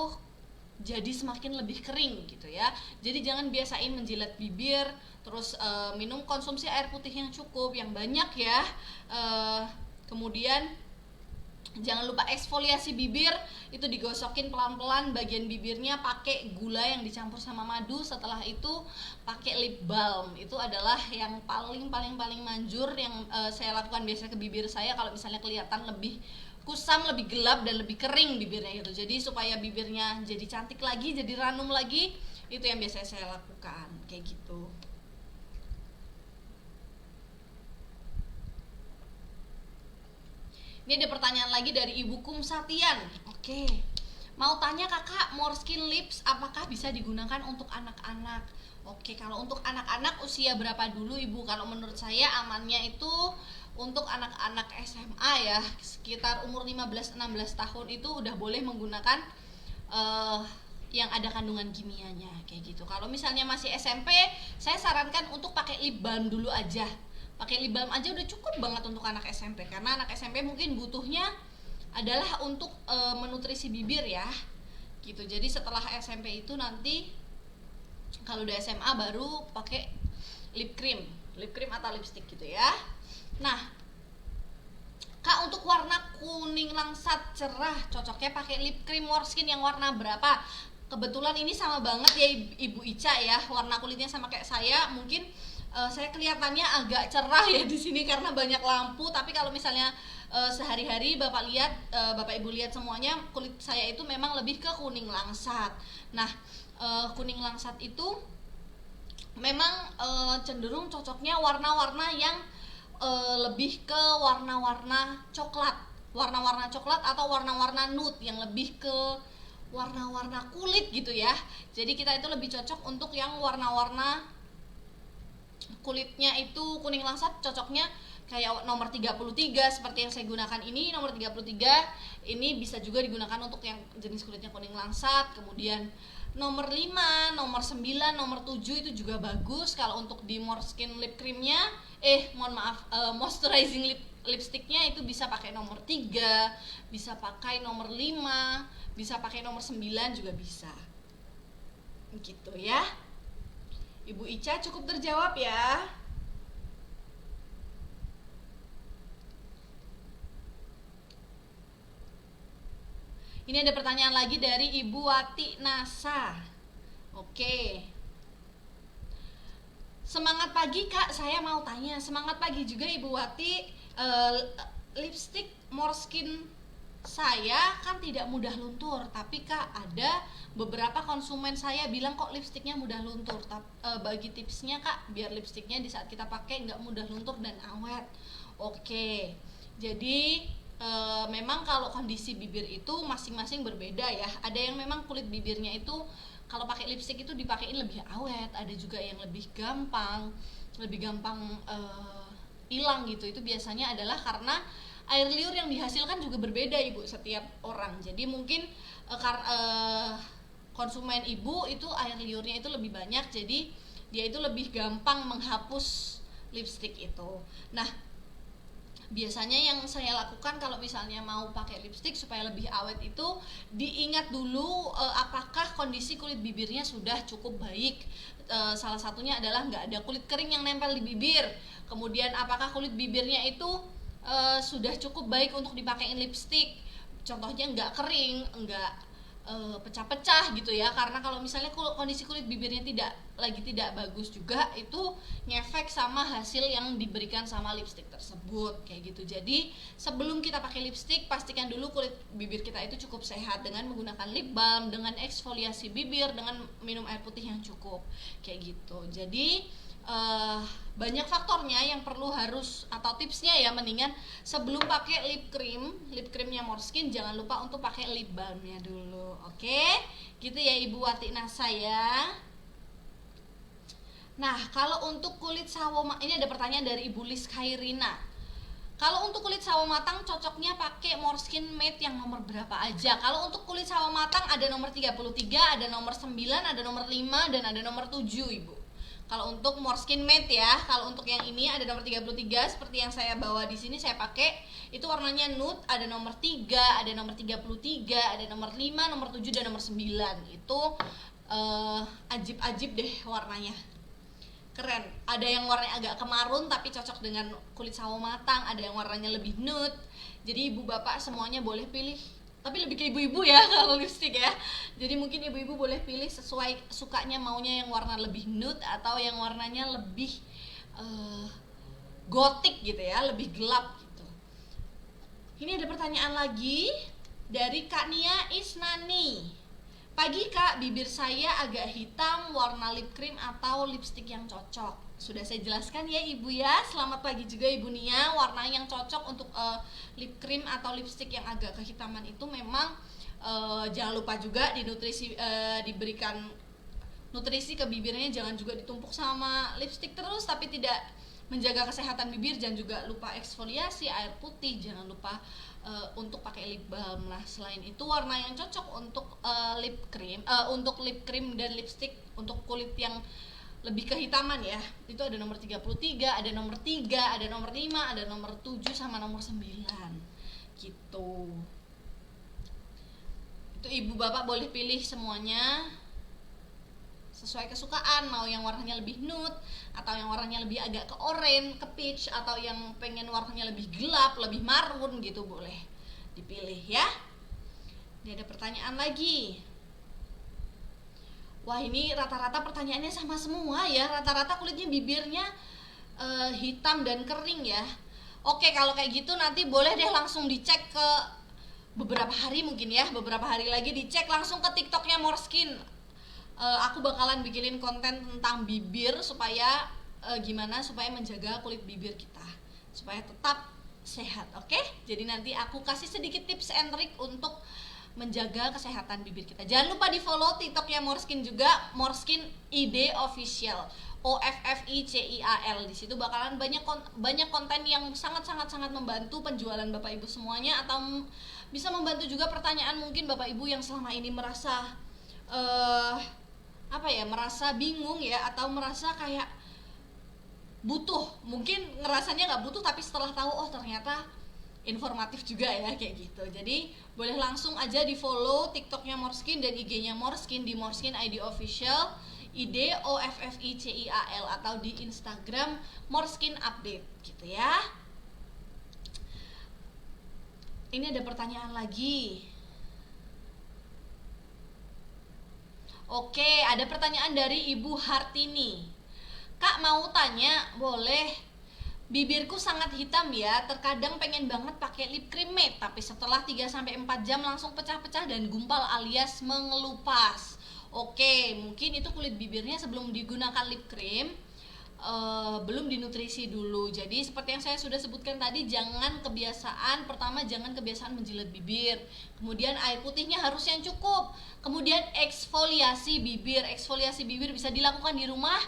jadi semakin lebih kering gitu ya. Jadi jangan biasain menjilat bibir, terus konsumsi air putih yang cukup, yang banyak ya. Kemudian jangan lupa eksfoliasi bibir, itu digosokin pelan-pelan bagian bibirnya pakai gula yang dicampur sama madu. Setelah itu pakai lip balm. Itu adalah yang paling manjur yang saya lakukan biasanya ke bibir saya kalau misalnya kelihatan lebih kusam, lebih gelap, dan lebih kering bibirnya gitu. Jadi supaya bibirnya jadi cantik lagi, jadi ranum lagi, itu yang biasanya saya lakukan kayak gitu. Ini ada pertanyaan lagi dari Ibu Kum Satian. Oke. Mau tanya Kakak, Moreskin Lips apakah bisa digunakan untuk anak-anak? Oke, kalau untuk anak-anak usia berapa dulu Ibu? Kalau menurut saya amannya itu untuk anak-anak SMA ya, sekitar umur 15-16 tahun itu udah boleh menggunakan yang ada kandungan kimianya kayak gitu. Kalau misalnya masih SMP, saya sarankan untuk pakai lip balm dulu aja. Pakai lip balm aja udah cukup banget untuk anak SMP, karena anak SMP mungkin butuhnya adalah untuk menutrisi bibir ya. Gitu. Jadi setelah SMP itu nanti kalau udah SMA baru pakai lip cream atau lipstick gitu ya. Nah, Kak, untuk warna kuning langsat cerah cocoknya pakai lip cream Moreskin yang warna berapa? Kebetulan ini sama banget ya Ibu Ica ya, warna kulitnya sama kayak saya. Mungkin saya kelihatannya agak cerah ya di sini karena banyak lampu, tapi kalau misalnya sehari-hari Bapak Ibu lihat semuanya, kulit saya itu memang lebih ke kuning langsat. Nah, kuning langsat itu memang cenderung cocoknya warna-warna yang lebih ke warna-warna coklat atau warna-warna nude yang lebih ke warna-warna kulit gitu ya. Jadi kita itu lebih cocok untuk yang warna-warna kulitnya itu kuning langsat, cocoknya kayak nomor 33 seperti yang saya gunakan ini, nomor 33. Ini bisa juga digunakan untuk yang jenis kulitnya kuning langsat. Kemudian nomor 5, nomor 9, nomor 7 itu juga bagus. Kalau untuk di Morskin lip creamnya, moisturizing lipsticknya itu bisa pakai nomor 3, bisa pakai nomor 5, bisa pakai nomor 9 juga bisa. Gitu ya. Ibu Ica cukup terjawab ya. Ini ada pertanyaan lagi dari Ibu Wati Nasa. Oke. Semangat pagi Kak, saya mau tanya. Semangat pagi juga Ibu Wati. Lipstick Morskin saya kan tidak mudah luntur, tapi Kak ada beberapa konsumen saya bilang kok lipstiknya mudah luntur. Bagi tipsnya Kak, biar lipstiknya di saat kita pakai nggak mudah luntur dan awet. Oke, jadi memang kalau kondisi bibir itu masing-masing berbeda ya. Ada yang memang kulit bibirnya itu kalau pakai lipstik itu dipakein lebih awet, ada juga yang lebih gampang hilang gitu. Itu biasanya adalah karena air liur yang dihasilkan juga berbeda Ibu setiap orang. Jadi mungkin konsumen Ibu itu air liurnya itu lebih banyak, jadi dia itu lebih gampang menghapus lipstik itu. Nah, biasanya yang saya lakukan kalau misalnya mau pakai lipstik supaya lebih awet itu diingat dulu apakah kondisi kulit bibirnya sudah cukup baik. Salah satunya adalah nggak ada kulit kering yang nempel di bibir. Kemudian apakah kulit bibirnya itu sudah cukup baik untuk dipakein lipstik. Contohnya nggak kering, nggak pecah-pecah gitu ya. Karena kalau misalnya kondisi kulit bibirnya tidak bagus juga, itu ngefek sama hasil yang diberikan sama lipstik tersebut kayak gitu. Jadi sebelum kita pakai lipstik, pastikan dulu kulit bibir kita itu cukup sehat dengan menggunakan lip balm, dengan eksfoliasi bibir, dengan minum air putih yang cukup kayak gitu. Jadi banyak faktornya yang perlu atau tipsnya ya, mendingan sebelum pakai lip creamnya Morskin jangan lupa untuk pakai lip balmnya dulu. Oke, gitu ya Ibu Wati Nasa ya. Nah, kalau untuk kulit sawo ini ada pertanyaan dari Ibu Lis Khairina. Kalau untuk kulit sawo matang cocoknya pakai Morskin Matte yang nomor berapa aja? Kalau untuk kulit sawo matang ada nomor 33, ada nomor 9, ada nomor 5 dan ada nomor 7 Ibu. Kalau untuk Morskin Matte ya, kalau untuk yang ini ada nomor 33 seperti yang saya bawa di sini saya pakai, itu warnanya nude, ada nomor 3, ada nomor 33, ada nomor 5, nomor 7 dan nomor 9. Itu ajib-ajib deh warnanya. Keren. Ada yang warnanya agak kemarun tapi cocok dengan kulit sawo matang, ada yang warnanya lebih nude. Jadi ibu bapak semuanya boleh pilih. Tapi lebih ke ibu-ibu ya kalau lipstick ya. Jadi mungkin ibu-ibu boleh pilih sesuai sukanya, maunya yang warna lebih nude atau yang warnanya lebih gotik gitu ya, lebih gelap gitu. Ini ada pertanyaan lagi dari Kak Nia Isnani. Pagi Kak, bibir saya agak hitam, warna lip cream atau lipstick yang cocok? Sudah saya jelaskan ya Ibu ya. Selamat pagi juga Ibu Nia. Warna yang cocok untuk lip cream atau lipstick yang agak kehitaman itu memang jangan lupa juga diberikan nutrisi ke bibirnya. Jangan juga ditumpuk sama lipstick terus tapi tidak menjaga kesehatan bibir. Jangan juga lupa eksfoliasi, air putih. Jangan lupa untuk pakai lip balm. Nah, selain itu warna yang cocok untuk lip cream dan lipstick untuk kulit yang lebih kehitaman ya, itu ada nomor 33, ada nomor 3, ada nomor 5, ada nomor 7 sama nomor 9 gitu. Itu ibu bapak boleh pilih semuanya sesuai kesukaan, mau yang warnanya lebih nude atau yang warnanya lebih agak ke orange, ke peach, atau yang pengen warnanya lebih gelap, lebih marun gitu, boleh dipilih ya. Ini ada pertanyaan lagi. Wah, ini rata-rata pertanyaannya sama semua ya. Rata-rata kulitnya bibirnya hitam dan kering ya. Oke, kalau kayak gitu nanti boleh deh langsung dicek ke beberapa hari mungkin ya. Beberapa hari lagi dicek langsung ke TikToknya Morskin. Aku bakalan bikinin konten tentang bibir supaya gimana supaya menjaga kulit bibir kita supaya tetap sehat. Oke? Jadi nanti aku kasih sedikit tips and trick untuk menjaga kesehatan bibir kita. Jangan lupa di follow TikToknya Morskin juga, Morskin ID Official, OFFICIAL. Di situ bakalan banyak konten yang sangat membantu penjualan Bapak Ibu semuanya, atau bisa membantu juga pertanyaan mungkin Bapak Ibu yang selama ini merasa merasa bingung ya, atau merasa kayak butuh, mungkin ngerasanya nggak butuh tapi setelah tahu oh ternyata informatif juga ya kayak gitu. Jadi boleh langsung aja di follow TikToknya Morskin dan IG-nya Morskin di Morskin ID Official, ID OFFICIAL, atau di Instagram Morskin Update gitu ya. Ini ada pertanyaan lagi. Oke, ada pertanyaan dari Ibu Hartini. Kak, mau tanya, boleh? Bibirku sangat hitam ya, terkadang pengen banget pakai lip cream matte, tapi setelah 3-4 jam langsung pecah-pecah dan gumpal alias mengelupas. Oke, mungkin itu kulit bibirnya sebelum digunakan lip cream belum dinutrisi dulu. Jadi seperti yang saya sudah sebutkan tadi, jangan kebiasaan menjilat bibir. Kemudian air putihnya harus yang cukup. Kemudian eksfoliasi bibir bisa dilakukan di rumah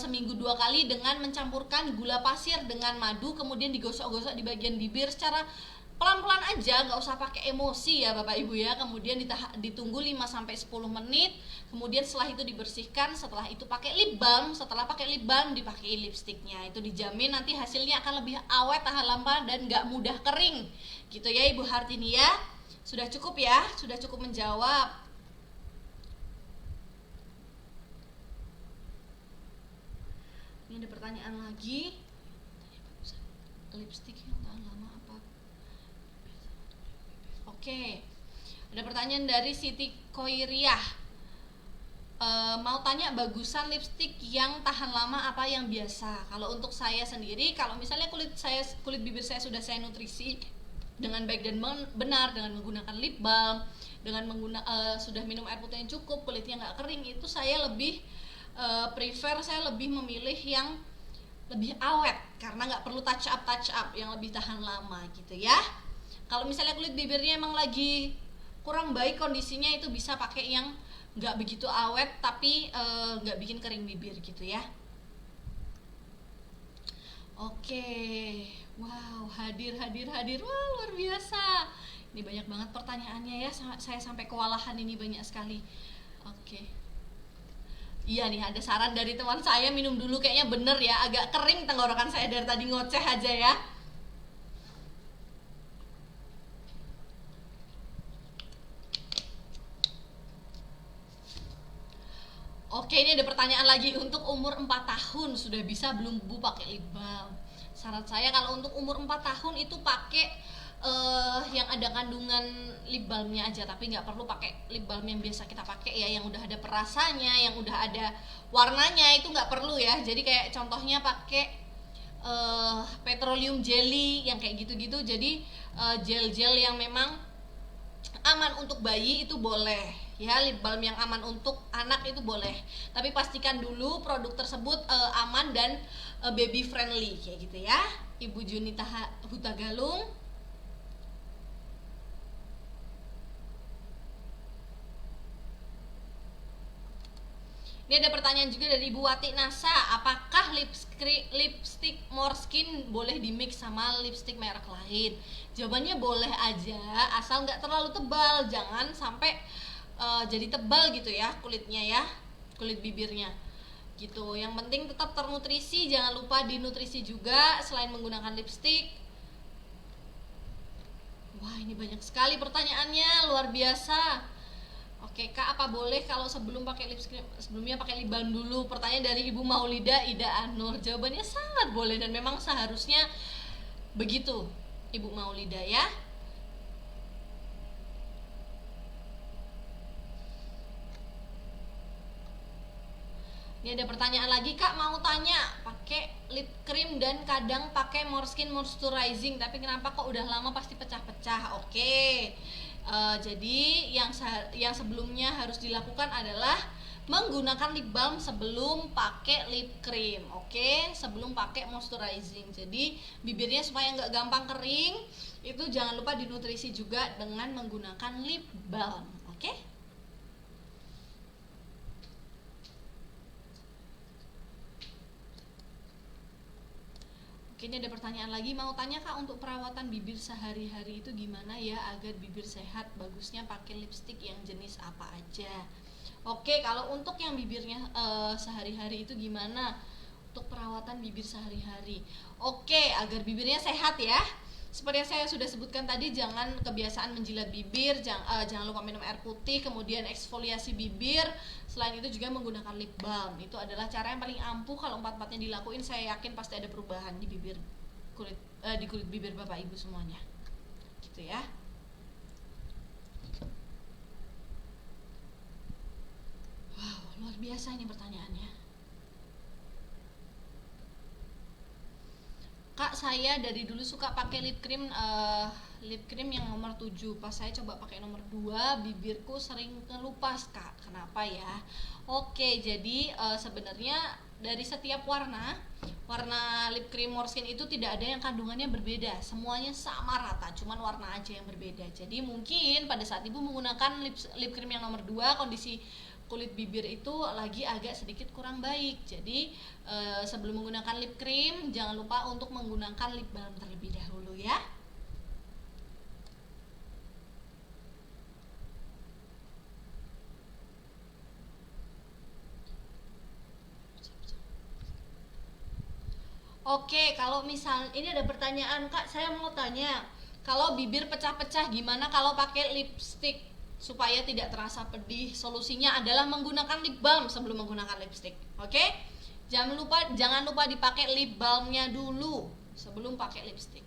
seminggu 2 kali dengan mencampurkan gula pasir dengan madu, kemudian digosok-gosok di bagian bibir secara pelan-pelan aja, nggak usah pakai emosi ya Bapak Ibu ya. Kemudian ditunggu 5-10 menit, kemudian setelah itu dibersihkan. Setelah itu pakai lip balm, dipakai lipstiknya. Itu dijamin nanti hasilnya akan lebih awet, tahan lama, dan nggak mudah kering gitu ya Ibu Hartini ya. Sudah cukup ya, sudah cukup menjawab. Ini ada pertanyaan lagi. Lipstik yang tahan lama apa? Oke, ada pertanyaan dari Siti Koiriah. Mau tanya bagusan lipstik yang tahan lama apa yang biasa? Kalau untuk saya sendiri, kalau misalnya kulit bibir saya sudah saya nutrisi dengan baik dan benar, dengan menggunakan lip balm, dengan sudah minum air putih yang cukup, kulitnya nggak kering, itu saya lebih saya lebih memilih yang lebih awet, karena nggak perlu touch up yang lebih tahan lama gitu ya. Kalau misalnya kulit bibirnya emang lagi kurang baik kondisinya, itu bisa pakai yang nggak begitu awet tapi nggak bikin kering bibir gitu ya. Oke, wow, hadir, wah luar biasa. Ini banyak banget pertanyaannya ya, saya sampai kewalahan, ini banyak sekali. Oke. Iya nih, ada saran dari teman saya, minum dulu, kayaknya bener ya, agak kering tenggorokan saya dari tadi ngoceh aja ya. Oke, ini ada pertanyaan lagi. Untuk umur 4 tahun sudah bisa belum Bu pakai lip balm? Syarat saya kalau untuk umur 4 tahun itu pakai yang ada kandungan lip balmnya aja, tapi nggak perlu pakai lip balm yang biasa kita pakai ya, yang udah ada perasanya, yang udah ada warnanya, itu nggak perlu ya. Jadi kayak contohnya pakai petroleum jelly yang kayak gitu-gitu. Jadi gel-gel yang memang aman untuk bayi itu boleh ya, lip balm yang aman untuk anak itu boleh, tapi pastikan dulu produk tersebut aman dan baby friendly kayak gitu ya Ibu Junita Hutagalung. Ini ada pertanyaan juga dari Ibu Wati Nasa, apakah lipstick Morskin boleh di mix sama lipstick merek lain? Jawabannya boleh aja, asal nggak terlalu tebal, jangan sampai jadi tebal gitu ya kulitnya ya, kulit bibirnya gitu. Yang penting tetap ternutrisi, jangan lupa dinutrisi juga selain menggunakan lipstick. Wah, ini banyak sekali pertanyaannya, luar biasa. Oke Kak, apa boleh kalau sebelum pakai lipstick sebelumnya pakai lip balm dulu? Pertanyaan dari Ibu Maulida Ida Anur. Jawabannya sangat boleh dan memang seharusnya begitu Ibu Maulida ya. Ini ada pertanyaan lagi, Kak mau tanya, pakai lip cream dan kadang pakai Morskin moisturizing, tapi kenapa kok udah lama pasti pecah-pecah? Oke. Jadi yang sebelumnya harus dilakukan adalah menggunakan lip balm sebelum pakai lip cream, oke? Sebelum pakai moisturizing. Jadi bibirnya supaya nggak gampang kering, itu jangan lupa dinutrisi juga dengan menggunakan lip balm, oke? Oke, ini ada pertanyaan lagi, mau tanya Kak, untuk perawatan bibir sehari-hari itu gimana ya agar bibir sehat? Bagusnya pakai lipstick yang jenis apa aja? Oke, kalau untuk yang bibirnya sehari-hari itu gimana? Untuk perawatan bibir sehari-hari. Oke, agar bibirnya sehat ya. Seperti yang saya sudah sebutkan tadi, jangan kebiasaan menjilat bibir, jangan lupa minum air putih, kemudian eksfoliasi bibir. Selain itu juga menggunakan lip balm. Itu adalah cara yang paling ampuh. Kalau empat-empatnya dilakuin, saya yakin pasti ada perubahan di bibir di kulit bibir Bapak Ibu semuanya. Gitu ya. Wow, luar biasa ini pertanyaannya. Kak, saya dari dulu suka pakai lip cream yang nomor 7. Pas saya coba pakai nomor 2, bibirku sering kelupas, Kak. Kenapa ya? Oke, jadi sebenarnya dari setiap warna lip cream Måneskin itu tidak ada yang kandungannya berbeda. Semuanya sama rata, cuman warna aja yang berbeda. Jadi mungkin pada saat Ibu menggunakan lip cream yang nomor 2, kondisi kulit bibir itu lagi agak sedikit kurang baik. Jadi sebelum menggunakan lip cream, jangan lupa untuk menggunakan lip balm terlebih dahulu ya. Oke, kalau misal ini ada pertanyaan, Kak, saya mau tanya, kalau bibir pecah-pecah gimana kalau pakai lipstick supaya tidak terasa pedih? Solusinya adalah menggunakan lip balm sebelum menggunakan lipstick. Oke? Jangan lupa dipakai lip balmnya dulu sebelum pakai lipstick.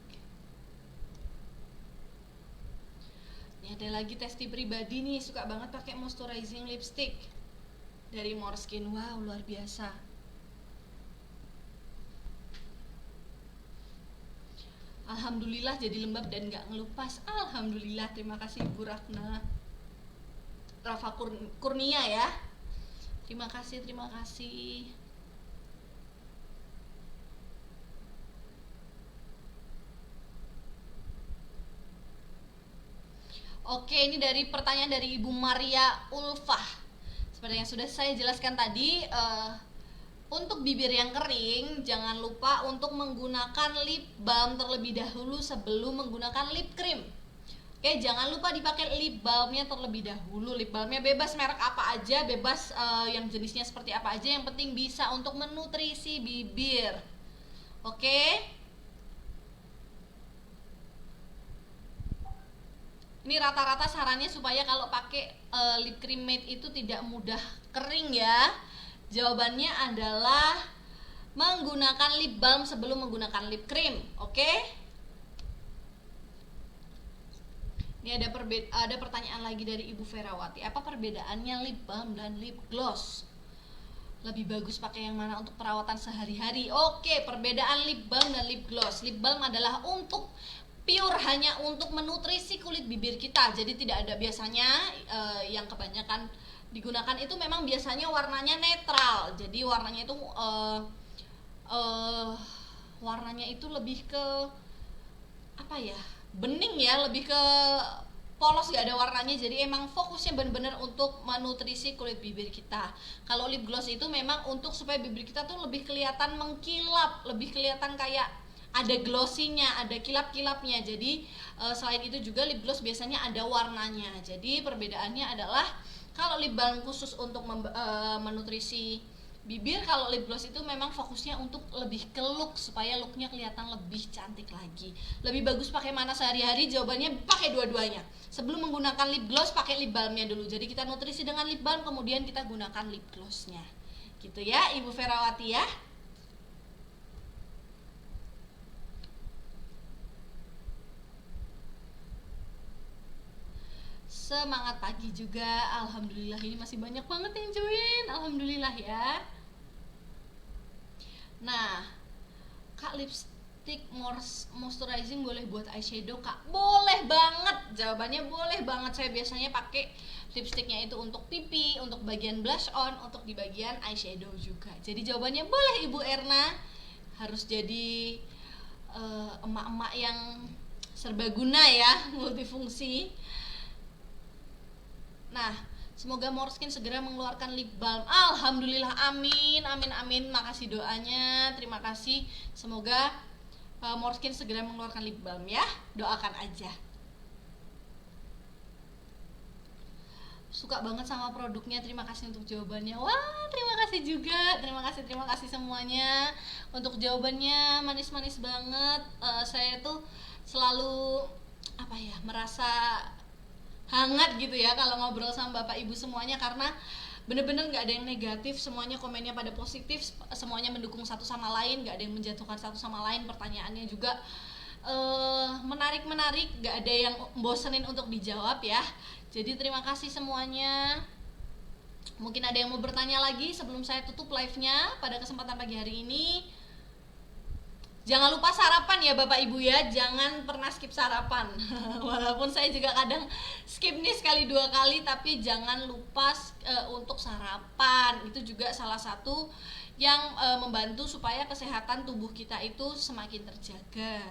Ini ada lagi Testi pribadi nih, suka banget pakai moisturizing lipstick dari Måneskin. Wow, luar biasa. Alhamdulillah jadi lembab dan gak ngelupas. Alhamdulillah, terima kasih Ibu Ratna Rafa Kurnia ya. Terima kasih. Oke, ini dari pertanyaan dari Ibu Maria Ulfah. Seperti yang sudah saya jelaskan tadi, untuk bibir yang kering, jangan lupa untuk menggunakan lip balm terlebih dahulu sebelum menggunakan lip cream. Oke, jangan lupa dipakai lip balmnya terlebih dahulu. Lip balmnya bebas merek apa aja, bebas yang jenisnya seperti apa aja, yang penting bisa untuk menutrisi bibir. Oke. Ini rata-rata sarannya supaya kalau pakai lip cream matte itu tidak mudah kering ya. Jawabannya adalah menggunakan lip balm sebelum menggunakan lip cream, oke? Ini ada pertanyaan lagi dari Ibu Ferawati. Apa perbedaannya lip balm dan lip gloss? Lebih bagus pakai yang mana untuk perawatan sehari-hari? Oke, perbedaan lip balm dan lip gloss. Lip balm adalah untuk pure, hanya untuk menutrisi kulit bibir kita. Jadi tidak ada biasanya yang kebanyakan digunakan itu memang biasanya warnanya netral. Jadi warnanya itu warnanya itu lebih ke apa ya? Bening ya, lebih ke polos, gak ada warnanya. Jadi emang fokusnya benar-benar untuk menutrisi kulit bibir kita. Kalau lip gloss itu memang untuk supaya bibir kita tuh lebih kelihatan mengkilap, lebih kelihatan kayak ada glossinya, ada kilap-kilapnya. Jadi selain itu juga lip gloss biasanya ada warnanya. Jadi perbedaannya adalah kalau lip balm khusus untuk menutrisi bibir, kalau lip gloss itu memang fokusnya untuk lebih ke look, supaya looknya kelihatan lebih cantik lagi. Lebih bagus pakai mana sehari-hari? Jawabannya pakai dua-duanya. Sebelum menggunakan lip gloss, pakai lip balmnya dulu. Jadi kita nutrisi dengan lip balm, kemudian kita gunakan lip glossnya. Gitu ya Ibu Ferawati ya. Semangat pagi juga. Alhamdulillah, ini masih banyak banget yang join. Alhamdulillah ya. Nah, Kak, lipstick moisturizing boleh buat eyeshadow, Kak? Boleh banget. Jawabannya boleh banget. Saya biasanya pakai lipsticknya itu untuk pipi, untuk bagian blush on, untuk di bagian eyeshadow juga. Jadi jawabannya boleh Ibu Erna. Harus jadi emak-emak yang serbaguna ya, multifungsi. Nah, semoga Morskin segera mengeluarkan lip balm. Alhamdulillah, amin, amin, amin. Makasih doanya, terima kasih. Semoga Morskin segera mengeluarkan lip balm ya. Doakan aja. Suka banget sama produknya, terima kasih untuk jawabannya. Wah, terima kasih juga, terima kasih semuanya untuk jawabannya, manis-manis banget. Saya tuh selalu apa ya, merasa hangat gitu ya kalau ngobrol sama bapak ibu semuanya, karena bener-bener nggak ada yang negatif, semuanya komennya pada positif, semuanya mendukung satu sama lain, nggak ada yang menjatuhkan satu sama lain. Pertanyaannya juga menarik, nggak ada yang bosenin untuk dijawab ya. Jadi terima kasih semuanya. Mungkin ada yang mau bertanya lagi sebelum saya tutup live-nya pada kesempatan pagi hari ini. Jangan lupa sarapan ya Bapak Ibu ya, jangan pernah skip sarapan. Walaupun saya juga kadang skip nih sekali dua kali, tapi jangan lupa untuk sarapan. Itu juga salah satu yang membantu supaya kesehatan tubuh kita itu semakin terjaga.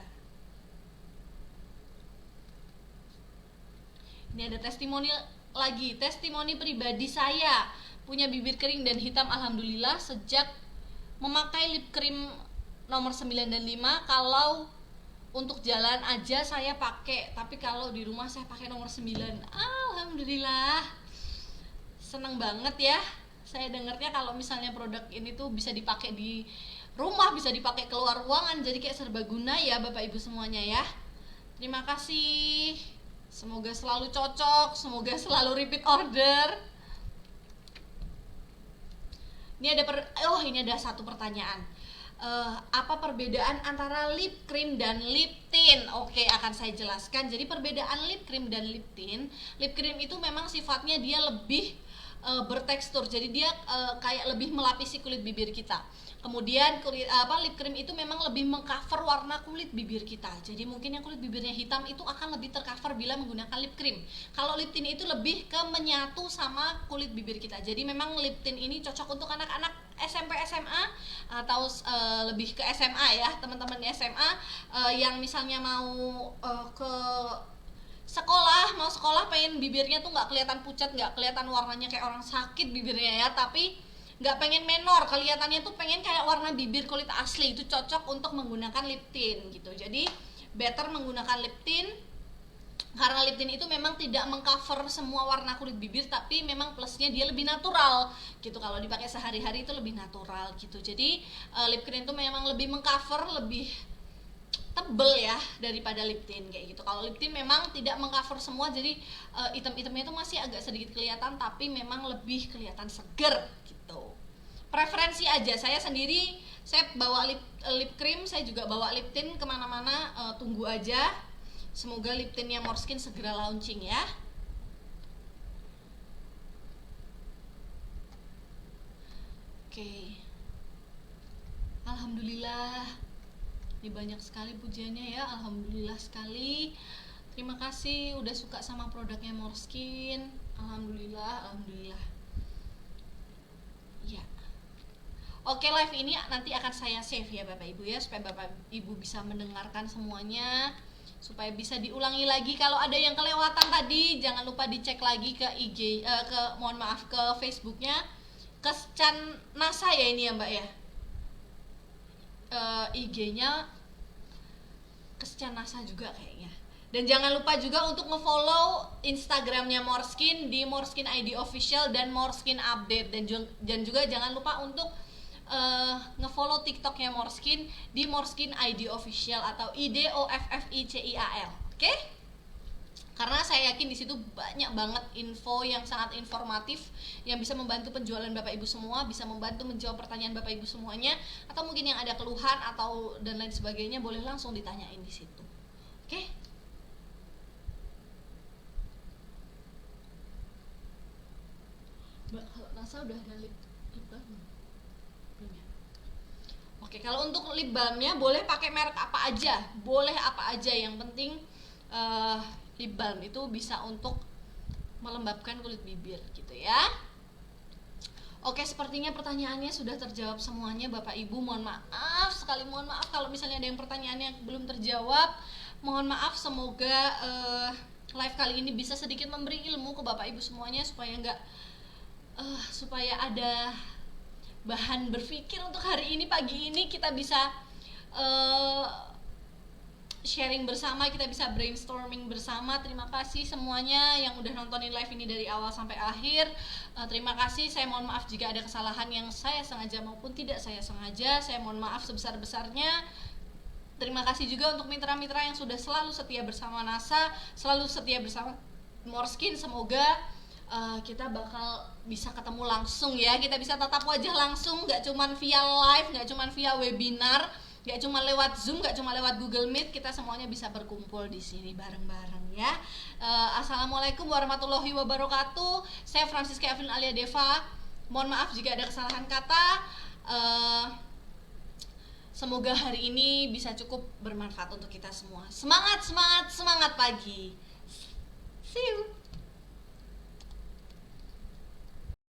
Ini ada testimoni lagi, testimoni pribadi saya. Punya bibir kering dan hitam, alhamdulillah sejak memakai lip cream nomor 9 dan 5. Kalau untuk jalan aja saya pakai, tapi kalau di rumah saya pakai nomor 9. Alhamdulillah. Seneng banget ya. Saya dengarnya kalau misalnya produk ini tuh bisa dipakai di rumah, bisa dipakai keluar ruangan, jadi kayak serbaguna ya Bapak Ibu semuanya ya. Terima kasih. Semoga selalu cocok, semoga selalu repeat order. Ini ada satu pertanyaan. Apa perbedaan antara lip cream dan lip tint? Oke, akan saya jelaskan. Jadi perbedaan lip cream dan lip tint, lip cream itu memang sifatnya dia lebih bertekstur, jadi dia kayak lebih melapisi kulit bibir kita. Kemudian lip cream itu memang lebih mengcover warna kulit bibir kita. Jadi mungkin yang kulit bibirnya hitam itu akan lebih tercover bila menggunakan lip cream. Kalau lip tint itu lebih ke menyatu sama kulit bibir kita. Jadi memang lip tint ini cocok untuk anak-anak SMP SMA atau lebih ke SMA ya, teman-teman SMA yang misalnya mau ke sekolah pengen bibirnya tuh nggak kelihatan pucat, nggak kelihatan warnanya kayak orang sakit bibirnya ya, tapi nggak pengen menor, kelihatannya tuh pengen kayak warna bibir kulit asli, itu cocok untuk menggunakan lip tint gitu. Jadi better menggunakan lip tint, karena lip tint itu memang tidak mengcover semua warna kulit bibir, tapi memang plusnya dia lebih natural gitu. Kalau dipakai sehari-hari itu lebih natural gitu. Jadi lip cream itu memang lebih mengcover, lebih tebel ya daripada lip tint kayak gitu. Kalau lip tint memang tidak mengcover semua, jadi item-itemnya itu masih agak sedikit kelihatan, tapi memang lebih kelihatan seger gitu. Preferensi aja, saya sendiri saya bawa lip cream, saya juga bawa lip tint kemana-mana. Tunggu aja, semoga lip tintnya Morskin segera launching ya. Oke. Alhamdulillah. Ini banyak sekali pujiannya ya, alhamdulillah sekali. Terima kasih udah suka sama produknya Morskin. Alhamdulillah. Ya. Oke, live ini nanti akan saya save ya Bapak Ibu ya, supaya Bapak Ibu bisa mendengarkan semuanya, supaya bisa diulangi lagi. Kalau ada yang kelewatan tadi, jangan lupa dicek lagi ke IG, ke Facebooknya Kescan NASA ya ini ya Mbak ya. IG-nya Kescan NASA juga kayaknya. Dan jangan lupa juga untuk nge-follow Instagramnya Morskin di Morskin ID Official dan Morskin Update, dan juga jangan lupa untuk nge-follow TikToknya Morskin di Morskin ID Official atau IDOFFICIAL. Oke? Karena saya yakin di situ banyak banget info yang sangat informatif yang bisa membantu penjualan Bapak Ibu semua, bisa membantu menjawab pertanyaan Bapak Ibu semuanya, atau mungkin yang ada keluhan atau dan lain sebagainya boleh langsung ditanyain di situ. Oke? Mbak, kalau NASA udah ada lip balm belum ya? Oke, kalau untuk lip balmnya boleh pakai merek apa aja, boleh apa aja, yang penting lip balm itu bisa untuk melembabkan kulit bibir gitu ya. Oke, sepertinya pertanyaannya sudah terjawab semuanya Bapak Ibu. Mohon maaf kalau misalnya ada yang pertanyaannya belum terjawab. Mohon maaf, semoga live kali ini bisa sedikit memberi ilmu ke Bapak Ibu semuanya supaya ada bahan berpikir untuk hari ini, pagi ini kita bisa sharing bersama, kita bisa brainstorming bersama. Terima kasih semuanya yang udah nontonin live ini dari awal sampai akhir. Terima kasih, saya mohon maaf jika ada kesalahan yang saya sengaja maupun tidak saya sengaja. Saya mohon maaf sebesar-besarnya. Terima kasih juga untuk mitra-mitra yang sudah selalu setia bersama NASA, selalu setia bersama Moreskin. Semoga kita bakal bisa ketemu langsung ya, kita bisa tatap wajah langsung, gak cuman via live, gak cuman via webinar, gak cuma lewat Zoom, gak cuma lewat Google Meet. Kita semuanya bisa berkumpul di sini bareng-bareng ya. Assalamualaikum warahmatullahi wabarakatuh. Saya Francisca Evelyn Alia Deva. Mohon maaf jika ada kesalahan kata. Semoga hari ini bisa cukup bermanfaat untuk kita semua. Semangat, semangat, semangat pagi. See you.